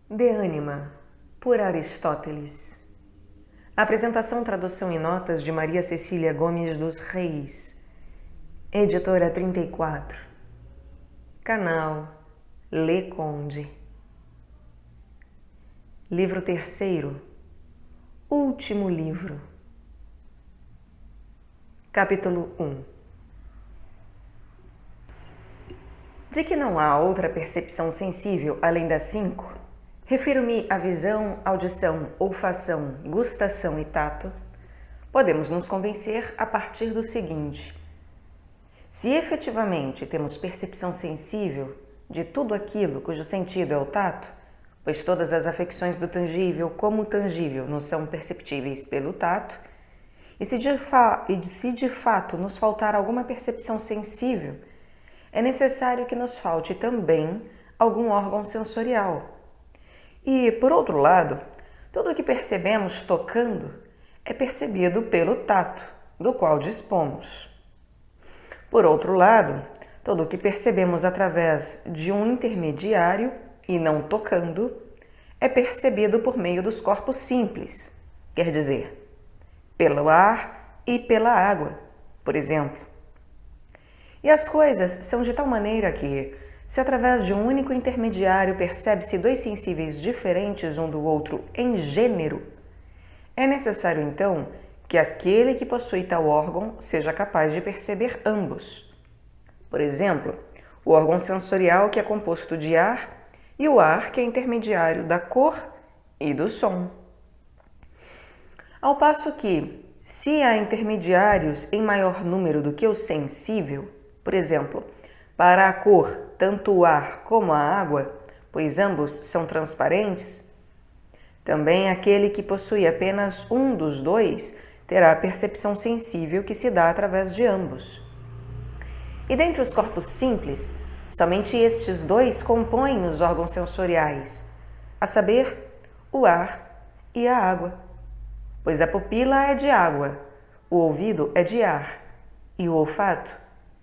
De Anima, por Aristóteles. Apresentação, tradução e notas de Maria Cecília Gomes dos Reis. Editora 34. Canal Le Conde. Livro terceiro. Último livro. Capítulo 1. De que não há outra percepção sensível além das 5, refiro-me à visão, audição, olfação, gustação e tato, podemos nos convencer a partir do seguinte: se efetivamente temos percepção sensível de tudo aquilo cujo sentido é o tato, pois todas as afecções do tangível como tangível nos são perceptíveis pelo tato, e se de fato nos faltar alguma percepção sensível, é necessário que nos falte também algum órgão sensorial. E, por outro lado, tudo o que percebemos tocando é percebido pelo tato, do qual dispomos. Por outro lado, tudo o que percebemos através de um intermediário e não tocando é percebido por meio dos corpos simples, quer dizer, pelo ar e pela água, por exemplo. E as coisas são de tal maneira que, se através de um único intermediário percebe-se dois sensíveis diferentes um do outro em gênero, é necessário então que aquele que possui tal órgão seja capaz de perceber ambos. Por exemplo, o órgão sensorial que é composto de ar e o ar que é intermediário da cor e do som. Ao passo que, se há intermediários em maior número do que o sensível, por exemplo, para a cor, tanto o ar como a água, pois ambos são transparentes, também aquele que possui apenas um dos dois terá a percepção sensível que se dá através de ambos. E dentre os corpos simples, somente estes dois compõem os órgãos sensoriais, a saber, o ar e a água, pois a pupila é de água, o ouvido é de ar e o olfato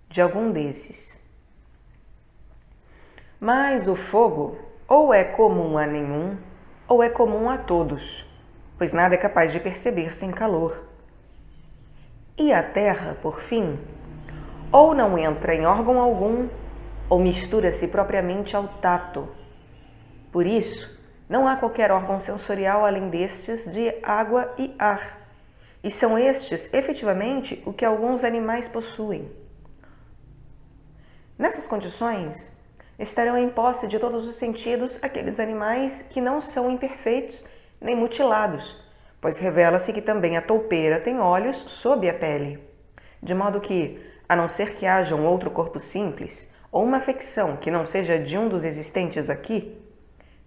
de algum desses. Mas o fogo ou é comum a nenhum, ou é comum a todos, pois nada é capaz de perceber sem calor. E a terra, por fim, ou não entra em órgão algum, ou mistura-se propriamente ao tato. Por isso, não há qualquer órgão sensorial além destes de água e ar, e são estes, efetivamente, o que alguns animais possuem. Nessas condições, estarão em posse de todos os sentidos aqueles animais que não são imperfeitos nem mutilados, pois revela-se que também a toupeira tem olhos sob a pele, de modo que, a não ser que haja um outro corpo simples ou uma afecção que não seja de um dos existentes aqui,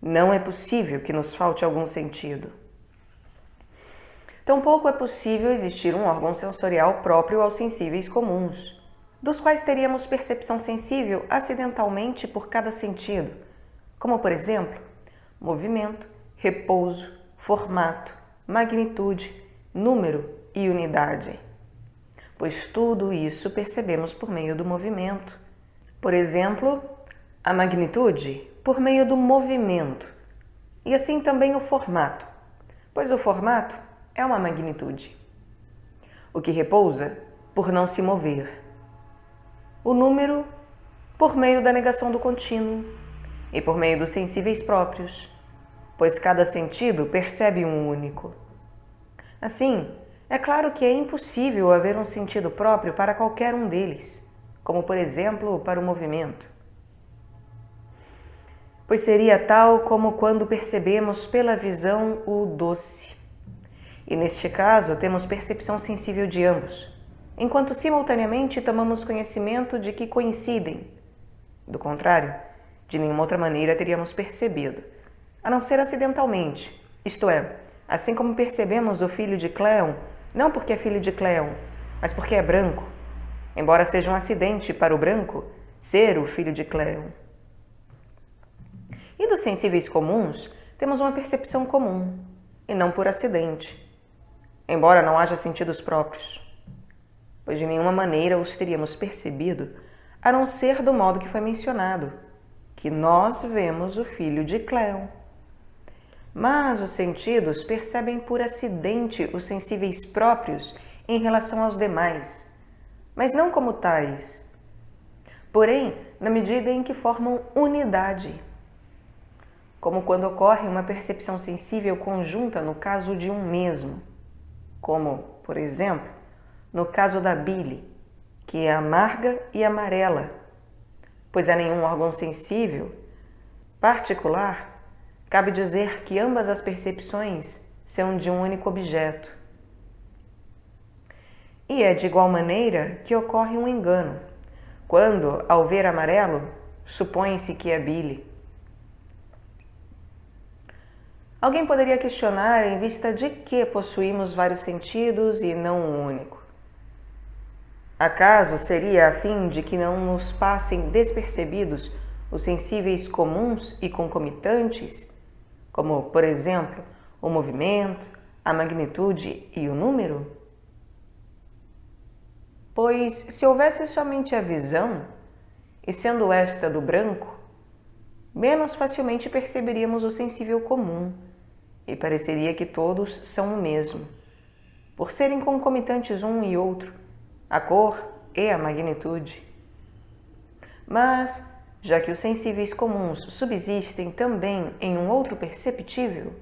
não é possível que nos falte algum sentido. Tampouco é possível existir um órgão sensorial próprio aos sensíveis comuns, dos quais teríamos percepção sensível acidentalmente por cada sentido, como, por exemplo, movimento, repouso, formato, magnitude, número e unidade. Pois tudo isso percebemos por meio do movimento. Por exemplo, a magnitude por meio do movimento, e assim também o formato, pois o formato é uma magnitude. O que repousa por não se mover. O número por meio da negação do contínuo e por meio dos sensíveis próprios, pois cada sentido percebe um único. Assim, é claro que é impossível haver um sentido próprio para qualquer um deles, como por exemplo para o movimento. Pois seria tal como quando percebemos pela visão o doce. E neste caso temos percepção sensível de ambos, enquanto simultaneamente tomamos conhecimento de que coincidem. Do contrário, de nenhuma outra maneira teríamos percebido, a não ser acidentalmente, isto é, assim como percebemos o filho de Cleon, não porque é filho de Cleon, mas porque é branco, embora seja um acidente para o branco ser o filho de Cleon. E dos sensíveis comuns, temos uma percepção comum, e não por acidente, embora não haja sentidos próprios, pois de nenhuma maneira os teríamos percebido, a não ser do modo que foi mencionado, que nós vemos o filho de Cleon. mas os sentidos percebem por acidente os sensíveis próprios em relação aos demais, mas não como tais, porém na medida em que formam unidade. Como quando ocorre uma percepção sensível conjunta no caso de um mesmo, como, por exemplo, no caso da bile, que é amarga e amarela, pois a nenhum órgão sensível particular cabe dizer que ambas as percepções são de um único objeto. E é de igual maneira que ocorre um engano, quando, ao ver amarelo, supõe-se que é bile. Alguém poderia questionar em vista de que possuímos vários sentidos e não um único. Acaso seria a fim de que não nos passem despercebidos os sensíveis comuns e concomitantes, como, por exemplo, o movimento, a magnitude e o número? Pois, se houvesse somente a visão, e sendo esta do branco, menos facilmente perceberíamos o sensível comum, e pareceria que todos são o mesmo, por serem concomitantes um e outro, a cor e a magnitude. Mas, já que os sensíveis comuns subsistem também em um outro perceptível,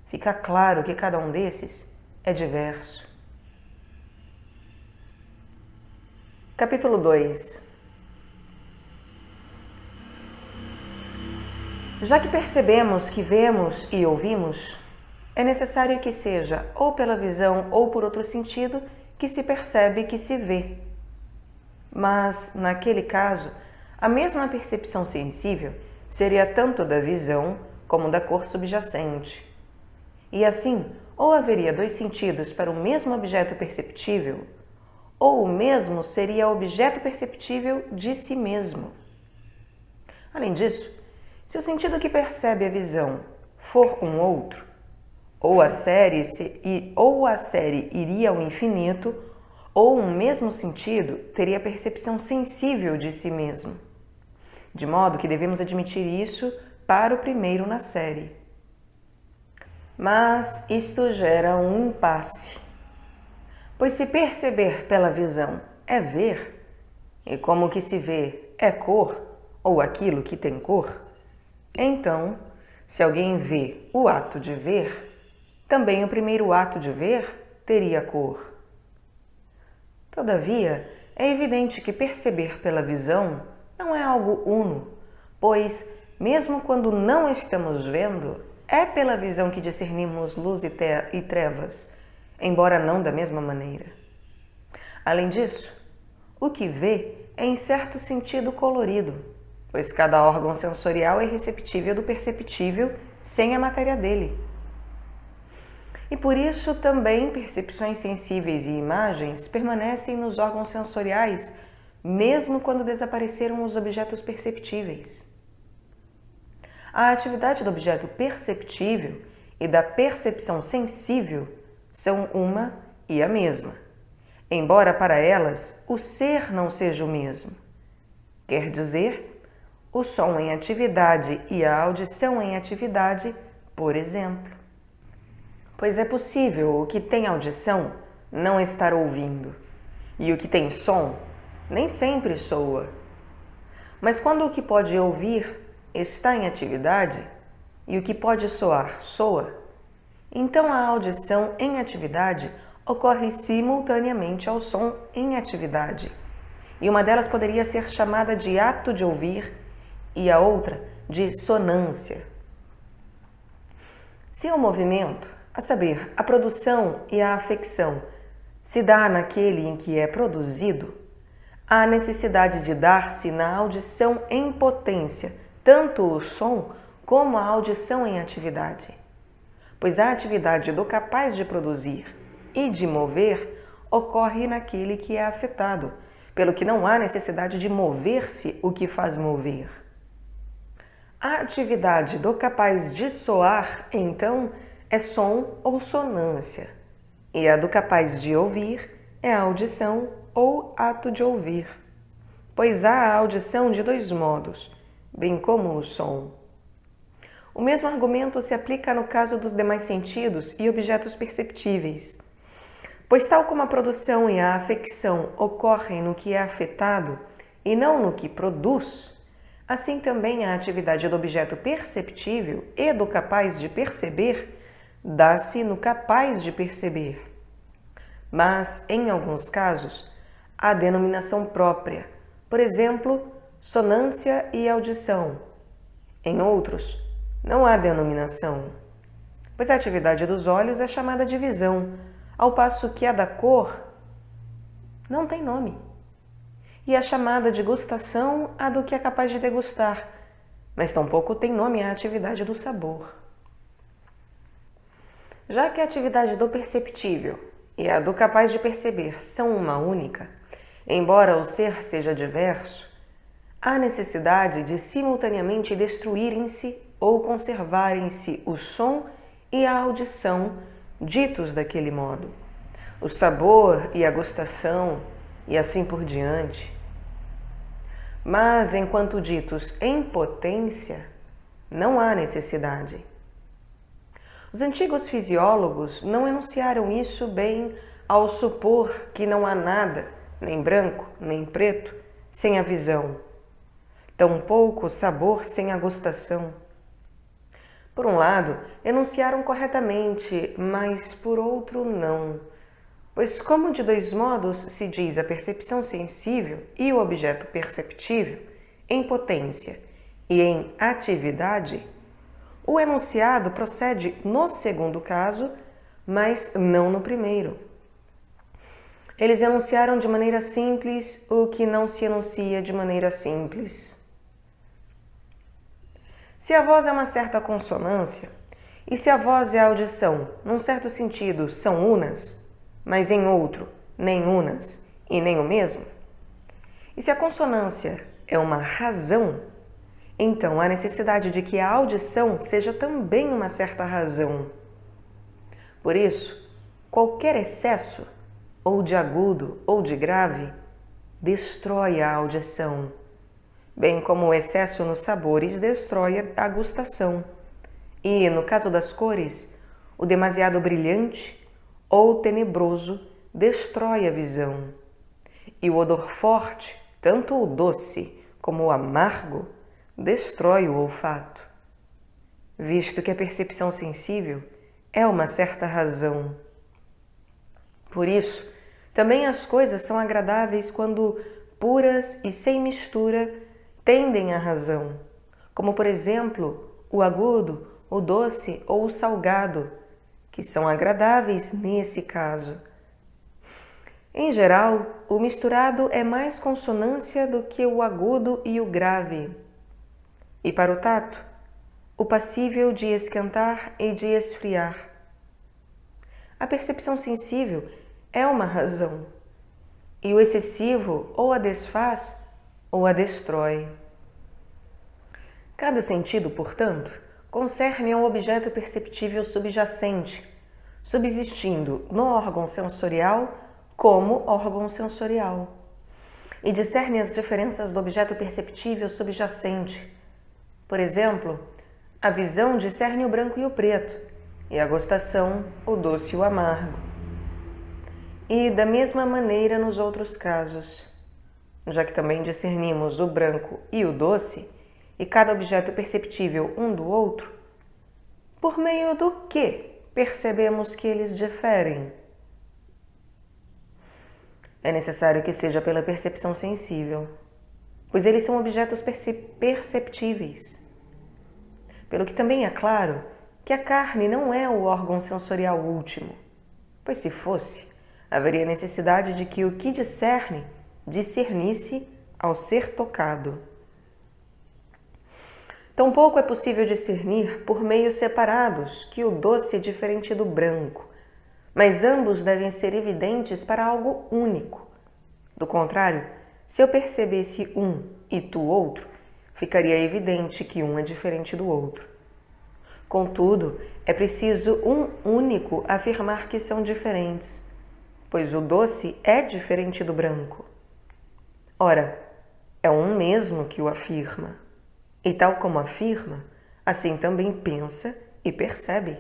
fica claro que cada um desses é diverso. Capítulo 2. Já que percebemos que vemos e ouvimos, é necessário que seja ou pela visão ou por outro sentido que se percebe que se vê. Mas, naquele caso, a mesma percepção sensível seria tanto da visão como da cor subjacente. E assim, ou haveria dois sentidos para o mesmo objeto perceptível, ou o mesmo seria objeto perceptível de si mesmo. Além disso, se o sentido que percebe a visão for um outro, ou a série iria ao infinito, ou um mesmo sentido teria percepção sensível de si mesmo. De modo que devemos admitir isso para o primeiro na série. Mas isto gera um impasse. Pois se perceber pela visão é ver, e como o que se vê é cor, ou aquilo que tem cor, então, se alguém vê o ato de ver, também o primeiro ato de ver teria cor. Todavia, é evidente que perceber pela visão não é algo uno, pois, mesmo quando não estamos vendo, é pela visão que discernimos luz e trevas, embora não da mesma maneira. Além disso, o que vê é em certo sentido colorido, pois cada órgão sensorial é receptível do perceptível sem a matéria dele. E por isso também percepções sensíveis e imagens permanecem nos órgãos sensoriais, mesmo quando desapareceram os objetos perceptíveis. A atividade do objeto perceptível e da percepção sensível são uma e a mesma, embora para elas o ser não seja o mesmo. Quer dizer, o som em atividade e a audição em atividade, por exemplo. Pois é possível o que tem audição não estar ouvindo, e o que tem som nem sempre soa. Mas quando o que pode ouvir está em atividade e o que pode soar soa, então a audição em atividade ocorre simultaneamente ao som em atividade, e uma delas poderia ser chamada de ato de ouvir e a outra de sonância. Se o movimento, a saber, a produção e a afecção, se dá naquele em que é produzido, há necessidade de dar-se na audição em potência, tanto o som como a audição em atividade. Pois a atividade do capaz de produzir e de mover ocorre naquele que é afetado, pelo que não há necessidade de mover-se o que faz mover. A atividade do capaz de soar, então, é som ou sonância, e a do capaz de ouvir é audição ou ato de ouvir, pois há a audição de dois modos, bem como o som. O mesmo argumento se aplica no caso dos demais sentidos e objetos perceptíveis. Pois tal como a produção e a afecção ocorrem no que é afetado e não no que produz, assim também a atividade do objeto perceptível e do capaz de perceber dá-se no capaz de perceber. Mas, em alguns casos, há denominação própria, por exemplo, sonância e audição. Em outros, não há denominação, pois a atividade dos olhos é chamada de visão, ao passo que a da cor não tem nome. E a chamada de gustação a do que é capaz de degustar, mas tampouco tem nome a atividade do sabor. Já que a atividade do perceptível e a do capaz de perceber são uma única, embora o ser seja diverso, há necessidade de simultaneamente destruírem-se ou conservarem-se o som e a audição ditos daquele modo, o sabor e a gustação e assim por diante. Mas, enquanto ditos em potência, não há necessidade. Os antigos fisiólogos não enunciaram isso bem ao supor que não há nada, nem branco, nem preto, sem a visão, tampouco sabor sem a gustação. Por um lado, enunciaram corretamente, mas por outro não, pois como de dois modos se diz a percepção sensível e o objeto perceptível, em potência e em atividade, o enunciado procede no segundo caso, mas não no primeiro. Eles enunciaram de maneira simples o que não se enuncia de maneira simples. Se a voz é uma certa consonância, e se a voz e a audição, num certo sentido, são unas, mas em outro, nem unas e nem o mesmo, e se a consonância é uma razão, então há necessidade de que a audição seja também uma certa razão. Por isso, qualquer excesso, ou de agudo ou de grave, destrói a audição, bem como o excesso nos sabores destrói a gustação. E, no caso das cores, o demasiado brilhante ou tenebroso destrói a visão. E o odor forte, tanto o doce como o amargo, destrói o olfato. Visto que a percepção sensível é uma certa razão. Por isso, também as coisas são agradáveis quando, puras e sem mistura, tendem à razão, como por exemplo o agudo, o doce ou o salgado, que são agradáveis nesse caso. Em geral, o misturado é mais consonância do que o agudo e o grave. E para o tato, o passível de esquentar e de esfriar. A percepção sensível é uma razão, e o excessivo ou a desfaz ou a destrói. Cada sentido, portanto, concerne ao objeto perceptível subjacente, subsistindo no órgão sensorial como órgão sensorial, e discerne as diferenças do objeto perceptível subjacente. Por exemplo, a visão discerne o branco e o preto, e a gustação o doce e o amargo. E da mesma maneira nos outros casos, já que também discernimos o branco e o doce, e cada objeto perceptível um do outro, por meio do que percebemos que eles diferem? É necessário que seja pela percepção sensível, pois eles são objetos perceptíveis. Pelo que também é claro que a carne não é o órgão sensorial último, pois se fosse, haveria necessidade de que o que discernisse ao ser tocado. Tampouco é possível discernir por meios separados que o doce é diferente do branco, mas ambos devem ser evidentes para algo único. Do contrário, se eu percebesse um e tu outro, ficaria evidente que um é diferente do outro. Contudo, é preciso um único afirmar que são diferentes, pois o doce é diferente do branco. Ora, é um mesmo que o afirma. E tal como afirma, assim também pensa e percebe.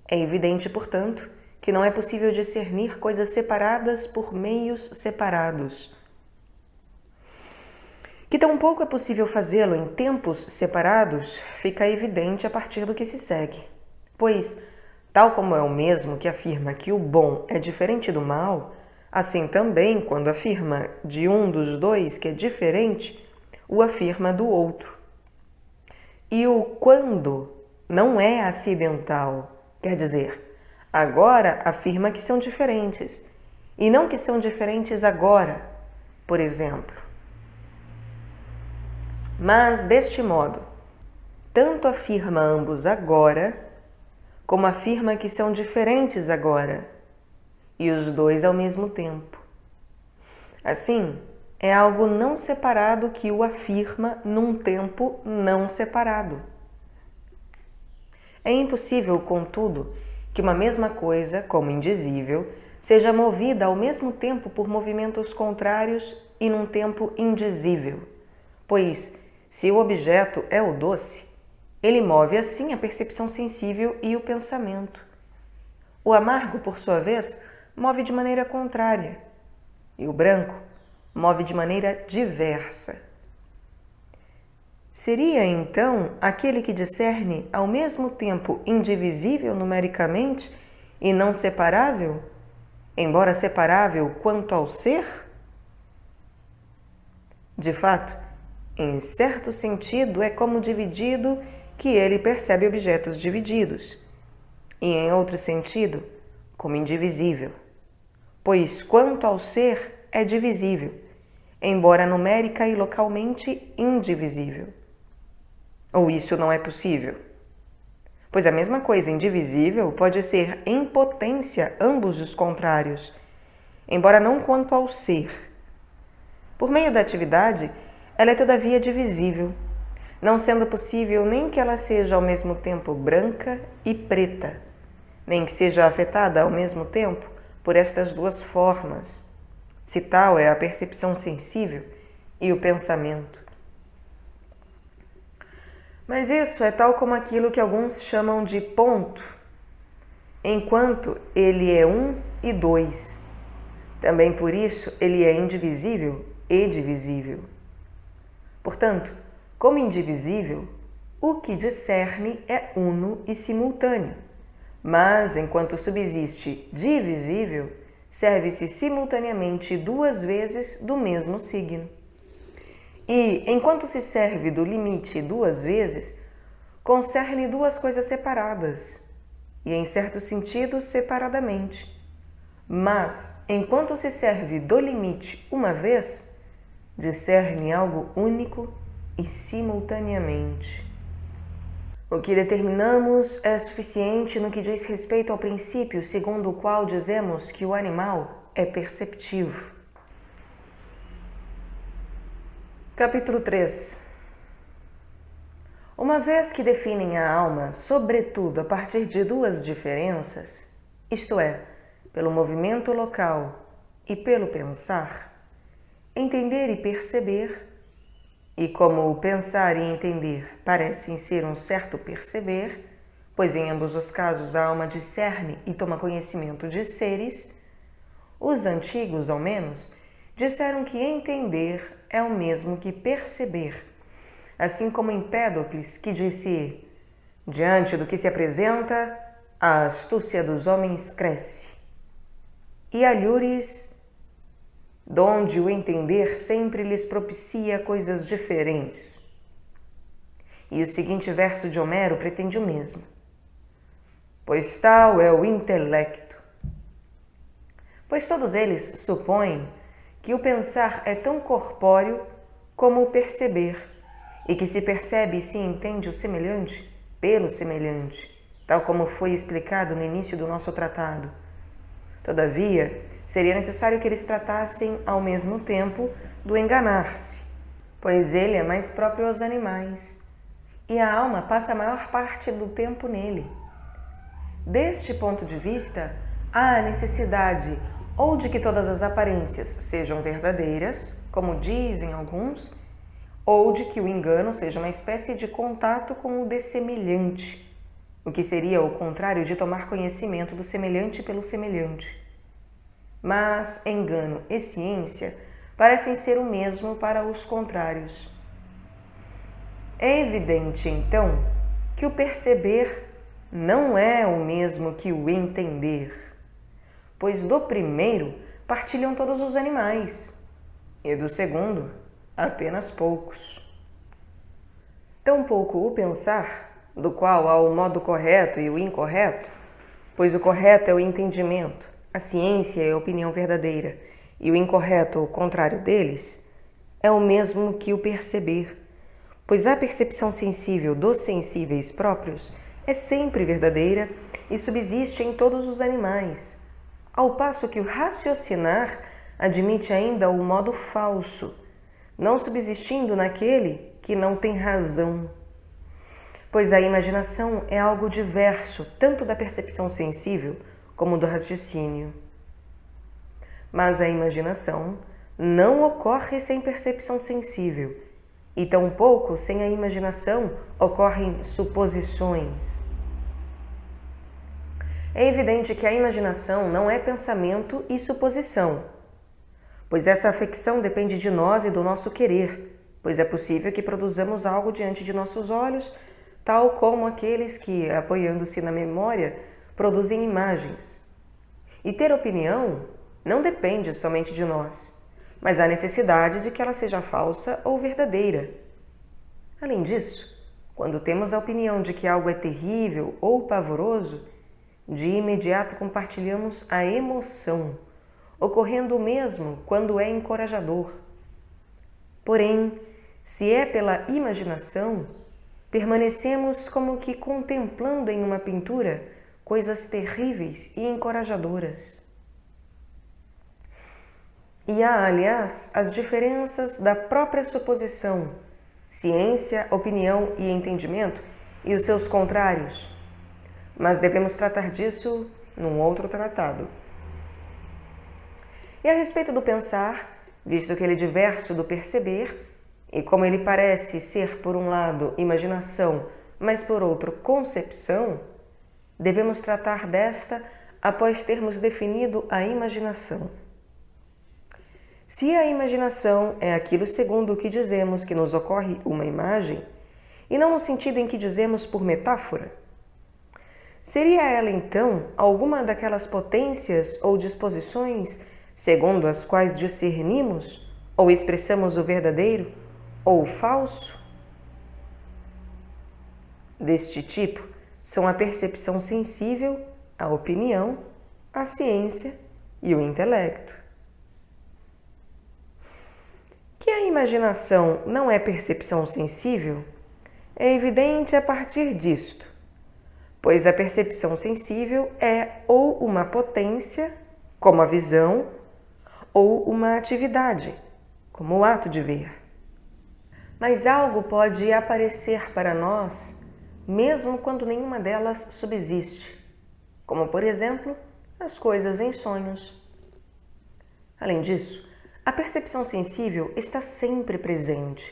É evidente, portanto, que não é possível discernir coisas separadas por meios separados. Que tampouco é possível fazê-lo em tempos separados, fica evidente a partir do que se segue. Pois, tal como é o mesmo que afirma que o bom é diferente do mal, assim também, quando afirma de um dos dois que é diferente, o afirma do outro. E o quando não é acidental, quer dizer, agora afirma que são diferentes, e não que são diferentes agora, por exemplo. Mas, deste modo, tanto afirma ambos agora, como afirma que são diferentes agora, e os dois ao mesmo tempo. Assim, é algo não separado que o afirma num tempo não separado. É impossível, contudo, que uma mesma coisa, como indizível, seja movida ao mesmo tempo por movimentos contrários e num tempo indizível, pois, se o objeto é o doce, ele move assim a percepção sensível e o pensamento. O amargo, por sua vez, move de maneira contrária, e o branco move de maneira diversa. Seria, então, aquele que discerne ao mesmo tempo indivisível numericamente e não separável, embora separável quanto ao ser? De fato, em certo sentido, é como dividido que ele percebe objetos divididos, e em outro sentido, como indivisível, pois quanto ao ser é divisível, embora numérica e localmente indivisível. Ou isso não é possível? Pois a mesma coisa indivisível pode ser em potência ambos os contrários, embora não quanto ao ser. Por meio da atividade, ela é todavia divisível, não sendo possível nem que ela seja ao mesmo tempo branca e preta, nem que seja afetada ao mesmo tempo por estas duas formas, se tal é a percepção sensível e o pensamento. Mas isso é tal como aquilo que alguns chamam de ponto, enquanto ele é um e dois. Também por isso ele é indivisível e divisível. Portanto, como indivisível, o que discerne é uno e simultâneo, mas enquanto subsiste divisível, serve-se simultaneamente duas vezes do mesmo signo. E, enquanto se serve do limite duas vezes, concerne duas coisas separadas, e em certo sentido separadamente. Mas, enquanto se serve do limite uma vez, discerne algo único e simultaneamente. O que determinamos é suficiente no que diz respeito ao princípio segundo o qual dizemos que o animal é perceptivo. Capítulo 3. Uma vez que definem a alma, sobretudo a partir de duas diferenças, isto é, pelo movimento local e pelo pensar, entender e perceber, e como o pensar e entender parecem ser um certo perceber, pois em ambos os casos a alma discerne e toma conhecimento de seres, os antigos, ao menos, disseram que entender é o mesmo que perceber, assim como Empédocles, que disse: diante do que se apresenta, a astúcia dos homens cresce. E Alhures, donde o entender sempre lhes propicia coisas diferentes. E o seguinte verso de Homero pretende o mesmo: pois tal é o intelecto. Pois todos eles supõem que o pensar é tão corpóreo como o perceber, e que se percebe e se entende o semelhante pelo semelhante, tal como foi explicado no início do nosso tratado. Todavia, seria necessário que eles tratassem ao mesmo tempo do enganar-se, pois ele é mais próprio aos animais, e a alma passa a maior parte do tempo nele. Deste ponto de vista, há a necessidade ou de que todas as aparências sejam verdadeiras, como dizem alguns, ou de que o engano seja uma espécie de contato com o dessemelhante, o que seria o contrário de tomar conhecimento do semelhante pelo semelhante. Mas engano e ciência parecem ser o mesmo para os contrários. É evidente, então, que o perceber não é o mesmo que o entender, pois do primeiro partilham todos os animais, e do segundo, apenas poucos. Tampouco o pensar, do qual há o modo correto e o incorreto, pois o correto é o entendimento, a ciência é a opinião verdadeira, e o incorreto, o contrário deles, é o mesmo que o perceber, pois a percepção sensível dos sensíveis próprios é sempre verdadeira e subsiste em todos os animais, ao passo que o raciocinar admite ainda o modo falso, não subsistindo naquele que não tem razão. Pois a imaginação é algo diverso tanto da percepção sensível como do raciocínio. Mas a imaginação não ocorre sem percepção sensível, e tampouco sem a imaginação ocorrem suposições. É evidente que a imaginação não é pensamento e suposição, pois essa afecção depende de nós e do nosso querer, pois é possível que produzamos algo diante de nossos olhos, tal como aqueles que, apoiando-se na memória, produzem imagens. E ter opinião não depende somente de nós, mas há necessidade de que ela seja falsa ou verdadeira. Além disso, quando temos a opinião de que algo é terrível ou pavoroso, de imediato compartilhamos a emoção, ocorrendo o mesmo quando é encorajador. Porém, se é pela imaginação, permanecemos como que contemplando em uma pintura coisas terríveis e encorajadoras. E há, aliás, as diferenças da própria suposição, ciência, opinião e entendimento, e os seus contrários. Mas devemos tratar disso num outro tratado. E a respeito do pensar, visto que ele é diverso do perceber, e como ele parece ser, por um lado, imaginação, mas por outro, concepção, devemos tratar desta após termos definido a imaginação. Se a imaginação é aquilo segundo o que dizemos que nos ocorre uma imagem, e não no sentido em que dizemos por metáfora, seria ela, então, alguma daquelas potências ou disposições segundo as quais discernimos ou expressamos o verdadeiro ou o falso? Deste tipo são a percepção sensível, a opinião, a ciência e o intelecto. Que a imaginação não é percepção sensível é evidente a partir disto, pois a percepção sensível é ou uma potência, como a visão, ou uma atividade, como o ato de ver. Mas algo pode aparecer para nós, mesmo quando nenhuma delas subsiste, como, por exemplo, as coisas em sonhos. Além disso, a percepção sensível está sempre presente,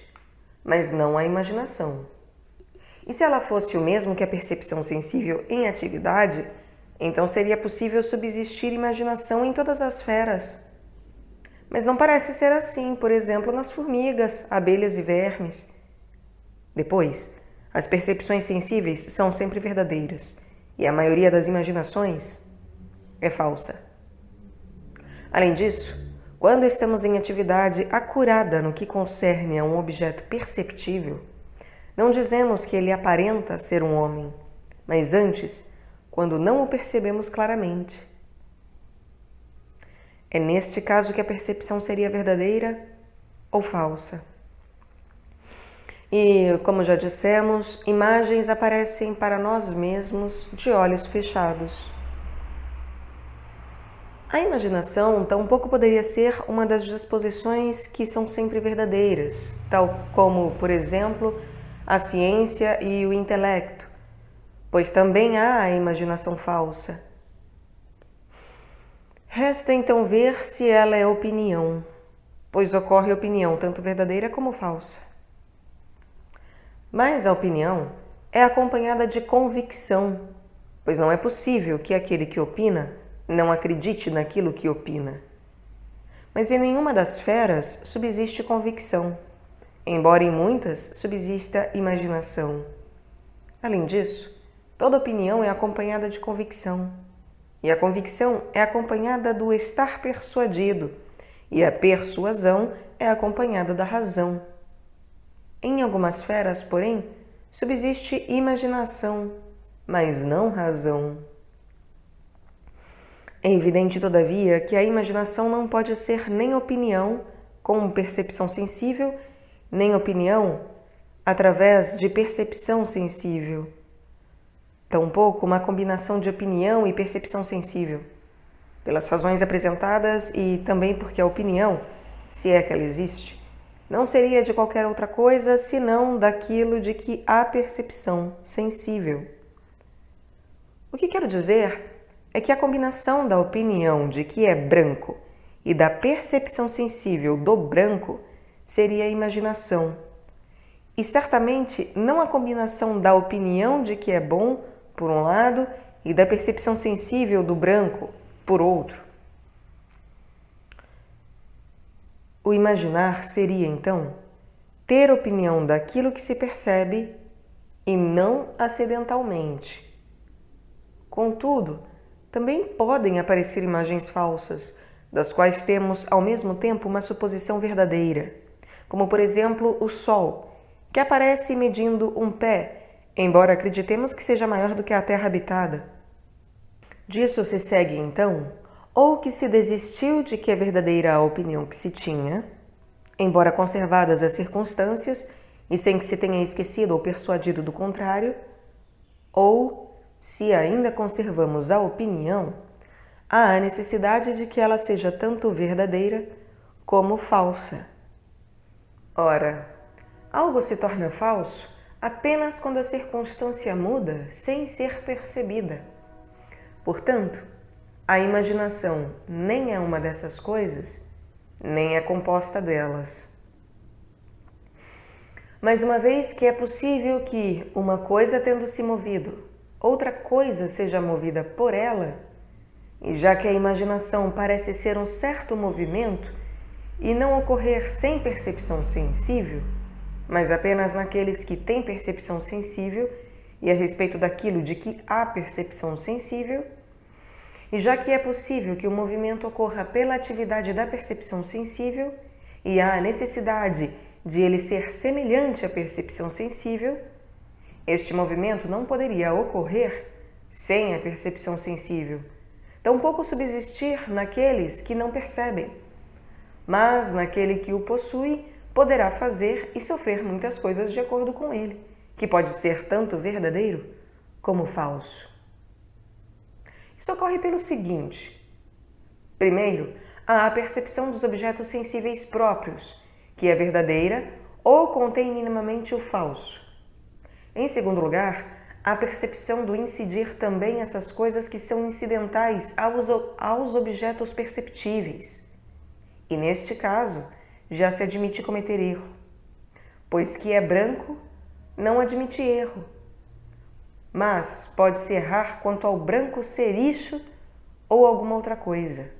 mas não a imaginação. E se ela fosse o mesmo que a percepção sensível em atividade, então seria possível subsistir imaginação em todas as feras. Mas não parece ser assim, por exemplo, nas formigas, abelhas e vermes. Depois, as percepções sensíveis são sempre verdadeiras, e a maioria das imaginações é falsa. Além disso, quando estamos em atividade acurada no que concerne a um objeto perceptível, não dizemos que ele aparenta ser um homem, mas antes, quando não o percebemos claramente. É neste caso que a percepção seria verdadeira ou falsa. E, como já dissemos, imagens aparecem para nós mesmos de olhos fechados. A imaginação tampouco poderia ser uma das disposições que são sempre verdadeiras, tal como, por exemplo, a ciência e o intelecto, pois também há a imaginação falsa. Resta então ver se ela é opinião, pois ocorre opinião tanto verdadeira como falsa. Mas a opinião é acompanhada de convicção, pois não é possível que aquele que opina não acredite naquilo que opina. Mas em nenhuma das esferas subsiste convicção, embora em muitas subsista imaginação. Além disso, toda opinião é acompanhada de convicção, e a convicção é acompanhada do estar persuadido, e a persuasão é acompanhada da razão. Em algumas esferas, porém, subsiste imaginação, mas não razão. É evidente, todavia, que a imaginação não pode ser nem opinião, como percepção sensível, nem opinião através de percepção sensível. Tampouco uma combinação de opinião e percepção sensível, pelas razões apresentadas e também porque a opinião, se é que ela existe, não seria de qualquer outra coisa senão daquilo de que há percepção sensível. O que quero dizer é que a combinação da opinião de que é branco e da percepção sensível do branco seria a imaginação, e certamente não a combinação da opinião de que é bom, por um lado, e da percepção sensível do branco, por outro. O imaginar seria, então, ter opinião daquilo que se percebe e não acidentalmente. Contudo, também podem aparecer imagens falsas, das quais temos ao mesmo tempo uma suposição verdadeira, como por exemplo o Sol, que aparece medindo um pé, embora acreditemos que seja maior do que a Terra habitada. Disso se segue, então, ou que se desistiu de que é verdadeira a opinião que se tinha, embora conservadas as circunstâncias e sem que se tenha esquecido ou persuadido do contrário, ou, se ainda conservamos a opinião, há a necessidade de que ela seja tanto verdadeira como falsa. Ora, algo se torna falso apenas quando a circunstância muda sem ser percebida. Portanto, a imaginação nem é uma dessas coisas, nem é composta delas. Mas uma vez que é possível que, uma coisa tendo se movido, outra coisa seja movida por ela, e já que a imaginação parece ser um certo movimento e não ocorrer sem percepção sensível, mas apenas naqueles que têm percepção sensível e a respeito daquilo de que há percepção sensível, e já que é possível que o movimento ocorra pela atividade da percepção sensível e há a necessidade de ele ser semelhante à percepção sensível, este movimento não poderia ocorrer sem a percepção sensível, tampouco subsistir naqueles que não percebem, mas naquele que o possui poderá fazer e sofrer muitas coisas de acordo com ele, que pode ser tanto verdadeiro como falso. Isso ocorre pelo seguinte: primeiro, há a percepção dos objetos sensíveis próprios, que é verdadeira ou contém minimamente o falso. Em segundo lugar, há a percepção do incidir também essas coisas que são incidentais aos objetos perceptíveis. E neste caso, já se admite cometer erro, pois que é branco não admite erro, mas pode-se errar quanto ao branco ser isso ou alguma outra coisa.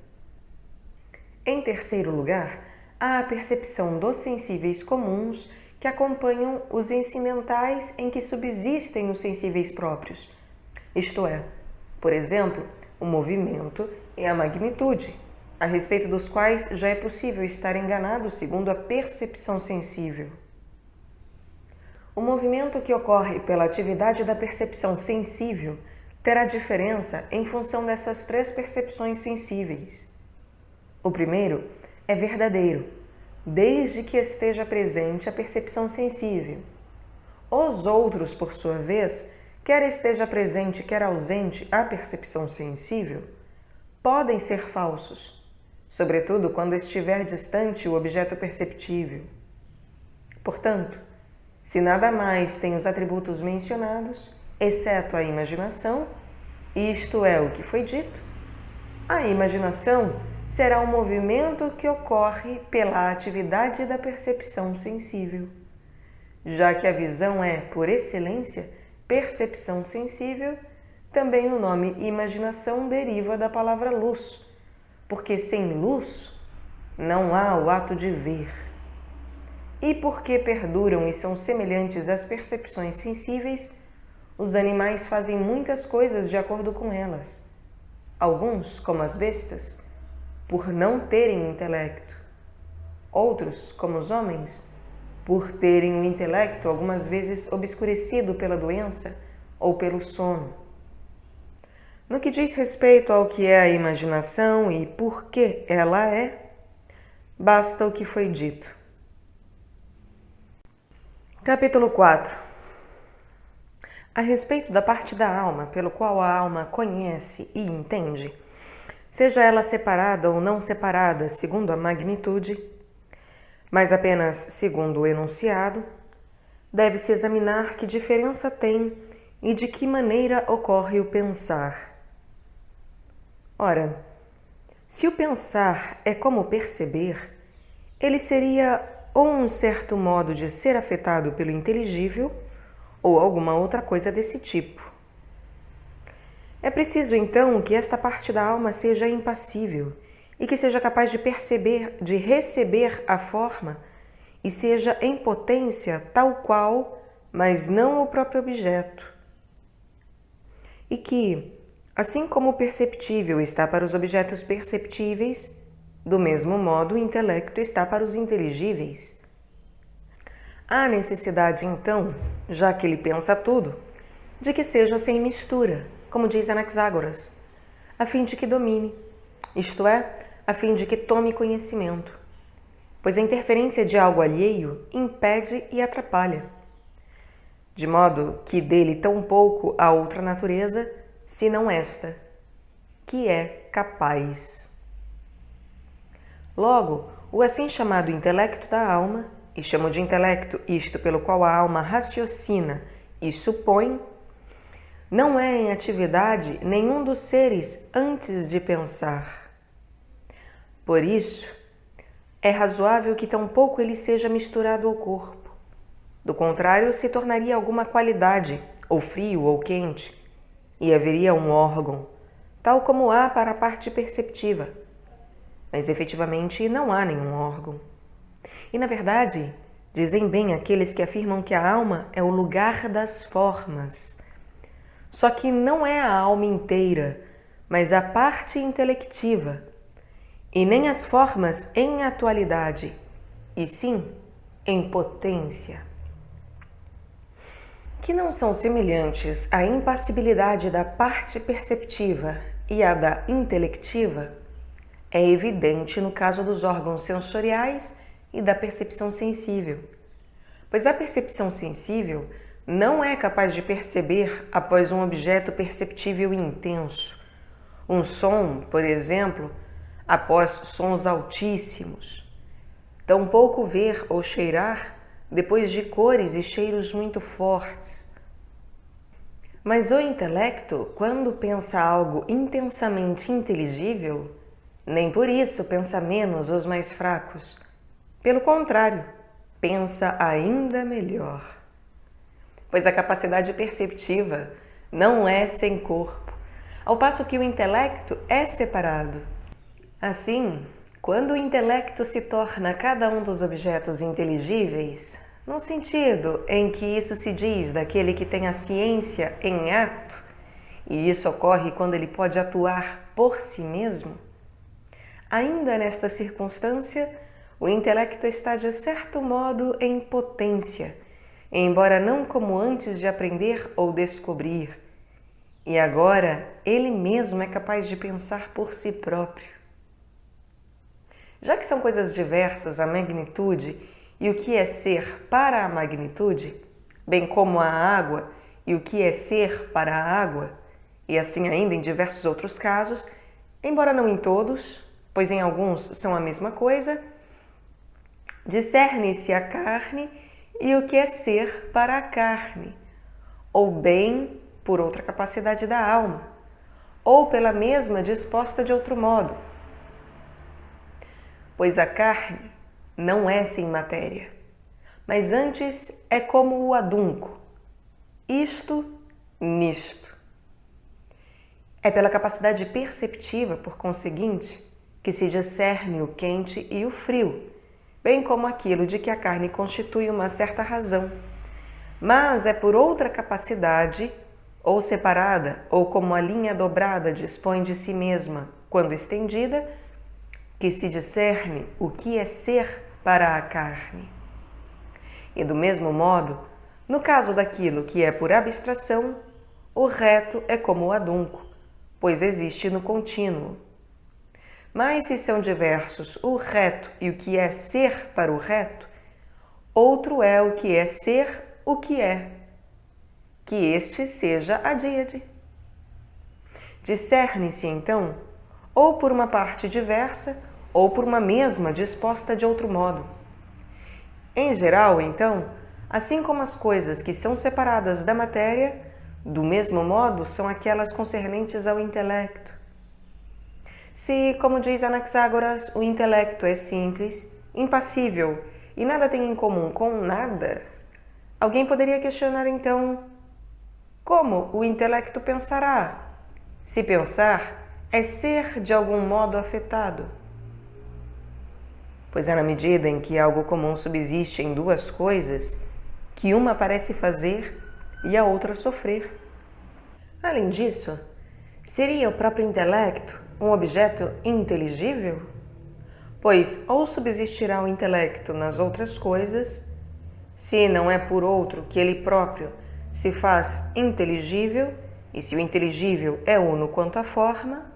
Em terceiro lugar, há a percepção dos sensíveis comuns que acompanham os incidentais em que subsistem os sensíveis próprios, isto é, por exemplo, o movimento e a magnitude, a respeito dos quais já é possível estar enganado segundo a percepção sensível. O movimento que ocorre pela atividade da percepção sensível terá diferença em função dessas três percepções sensíveis. O primeiro é verdadeiro, desde que esteja presente a percepção sensível. Os outros, por sua vez, quer esteja presente, quer ausente a percepção sensível, podem ser falsos, sobretudo quando estiver distante o objeto perceptível. Portanto, se nada mais tem os atributos mencionados, exceto a imaginação, isto é o que foi dito, a imaginação será um movimento que ocorre pela atividade da percepção sensível. já que a visão é, por excelência, percepção sensível, também o nome imaginação deriva da palavra luz, porque sem luz não há o ato de ver. E porque perduram e são semelhantes às percepções sensíveis, os animais fazem muitas coisas de acordo com elas. Alguns, como as bestas, por não terem intelecto. Outros, como os homens, por terem o intelecto algumas vezes obscurecido pela doença ou pelo sono. No que diz respeito ao que é a imaginação e por que ela é, basta o que foi dito. Capítulo 4. A respeito da parte da alma pelo qual a alma conhece e entende, seja ela separada ou não separada segundo a magnitude, mas apenas segundo o enunciado, deve-se examinar que diferença tem e de que maneira ocorre o pensar. Ora, se o pensar é como perceber, ele seria ou um certo modo de ser afetado pelo inteligível ou alguma outra coisa desse tipo. É preciso, então, que esta parte da alma seja impassível e que seja capaz de perceber, de receber a forma e seja em potência tal qual, mas não o próprio objeto. E que, assim como o perceptível está para os objetos perceptíveis, do mesmo modo o intelecto está para os inteligíveis. Há necessidade, então, já que ele pensa tudo, de que seja sem mistura, como diz Anaxágoras, a fim de que domine, isto é, a fim de que tome conhecimento, pois a interferência de algo alheio impede e atrapalha, de modo que dele tão pouco há outra natureza, senão esta, que é capaz. Logo, o assim chamado intelecto da alma, e chamo de intelecto isto pelo qual a alma raciocina e supõe, não é em atividade nenhum dos seres antes de pensar. Por isso, é razoável que tampouco ele seja misturado ao corpo. Do contrário, se tornaria alguma qualidade, ou frio ou quente, e haveria um órgão, tal como há para a parte perceptiva. Mas efetivamente não há nenhum órgão. E na verdade, dizem bem aqueles que afirmam que a alma é o lugar das formas. Só que não é a alma inteira, mas a parte intelectiva, e nem as formas em atualidade, e sim em potência. Que não são semelhantes à impassibilidade da parte perceptiva e à da intelectiva, é evidente no caso dos órgãos sensoriais e da percepção sensível, pois a percepção sensível não é capaz de perceber após um objeto perceptível intenso, um som, por exemplo, após sons altíssimos, tampouco ver ou cheirar depois de cores e cheiros muito fortes. Mas o intelecto, quando pensa algo intensamente inteligível, nem por isso pensa menos os mais fracos. Pelo contrário, pensa ainda melhor. Pois a capacidade perceptiva não é sem corpo, ao passo que o intelecto é separado. Assim, quando o intelecto se torna cada um dos objetos inteligíveis, no sentido em que isso se diz daquele que tem a ciência em ato, e isso ocorre quando ele pode atuar por si mesmo, ainda nesta circunstância, o intelecto está de certo modo em potência, embora não como antes de aprender ou descobrir, e agora ele mesmo é capaz de pensar por si próprio. Já que são coisas diversas a magnitude e o que é ser para a magnitude, bem como a água e o que é ser para a água, e assim ainda em diversos outros casos, embora não em todos, pois em alguns são a mesma coisa, discerne-se a carne e o que é ser para a carne, ou bem por outra capacidade da alma, ou pela mesma disposta de outro modo. Pois a carne não é sem matéria, mas antes é como o adunco, isto nisto. É pela capacidade perceptiva, por conseguinte, que se discerne o quente e o frio, bem como aquilo de que a carne constitui uma certa razão. Mas é por outra capacidade, ou separada, ou como a linha dobrada dispõe de si mesma quando estendida, que se discerne o que é ser para a carne. E do mesmo modo, no caso daquilo que é por abstração, o reto é como o adunco, pois existe no contínuo. Mas se são diversos o reto e o que é ser para o reto, outro é o que é ser o que é, que este seja a díade. Discerne-se, então, ou por uma parte diversa, ou por uma mesma disposta de outro modo. Em geral, então, assim como as coisas que são separadas da matéria, do mesmo modo são aquelas concernentes ao intelecto. Se, como diz Anaxágoras, o intelecto é simples, impassível e nada tem em comum com nada, alguém poderia questionar então: como o intelecto pensará? Se pensar é ser de algum modo afetado. Pois é na medida em que algo comum subsiste em duas coisas que uma parece fazer e a outra sofrer. Além disso, seria o próprio intelecto um objeto inteligível? Pois ou subsistirá o intelecto nas outras coisas, se não é por outro que ele próprio se faz inteligível, e se o inteligível é uno quanto à forma,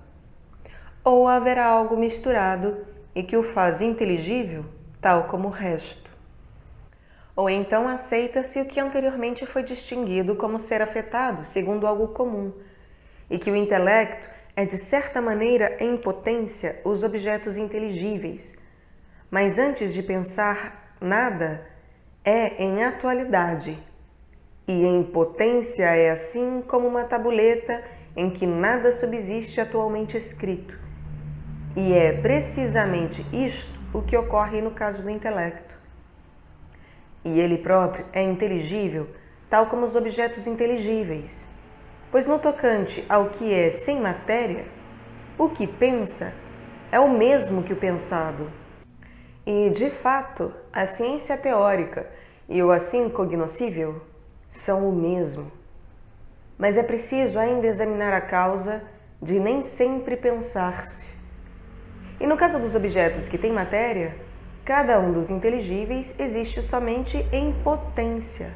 ou haverá algo misturado e que o faz inteligível, tal como o resto. Ou então aceita-se o que anteriormente foi distinguido como ser afetado segundo algo comum, e que o intelecto é de certa maneira em potência os objetos inteligíveis, mas antes de pensar nada, é em atualidade, e em potência é assim como uma tabuleta em que nada subsiste atualmente escrito. E é precisamente isto o que ocorre no caso do intelecto. E ele próprio é inteligível, tal como os objetos inteligíveis, pois no tocante ao que é sem matéria, o que pensa é o mesmo que o pensado. E, de fato, a ciência teórica e o assim cognoscível são o mesmo. Mas é preciso ainda examinar a causa de nem sempre pensar-se. E no caso dos objetos que têm matéria, cada um dos inteligíveis existe somente em potência,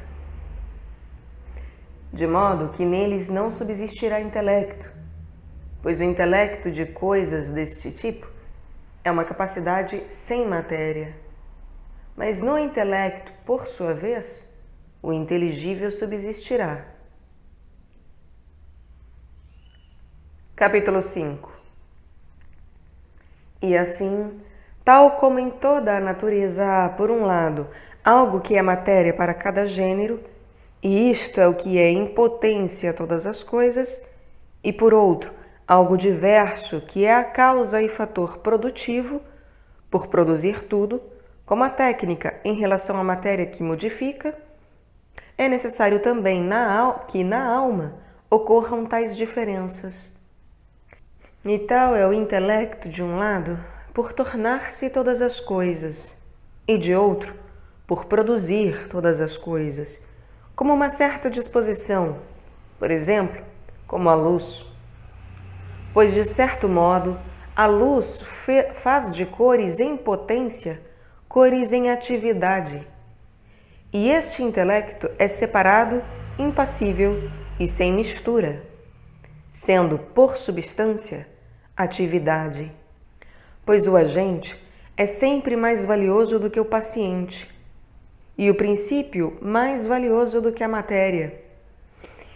de modo que neles não subsistirá intelecto, pois o intelecto de coisas deste tipo é uma capacidade sem matéria. Mas no intelecto, por sua vez, o inteligível subsistirá. Capítulo 5. E assim, tal como em toda a natureza há, por um lado, algo que é matéria para cada gênero, e isto é o que é em potência todas as coisas, e por outro, algo diverso que é a causa e fator produtivo, por produzir tudo, como a técnica em relação à matéria que modifica, é necessário também que na alma ocorram tais diferenças. E tal é o intelecto, de um lado, por tornar-se todas as coisas, e de outro, por produzir todas as coisas, como uma certa disposição, por exemplo, como a luz. Pois, de certo modo, a luz faz de cores em potência cores em atividade. E este intelecto é separado, impassível e sem mistura, sendo, por substância, atividade. Pois o agente é sempre mais valioso do que o paciente, e o princípio mais valioso do que a matéria.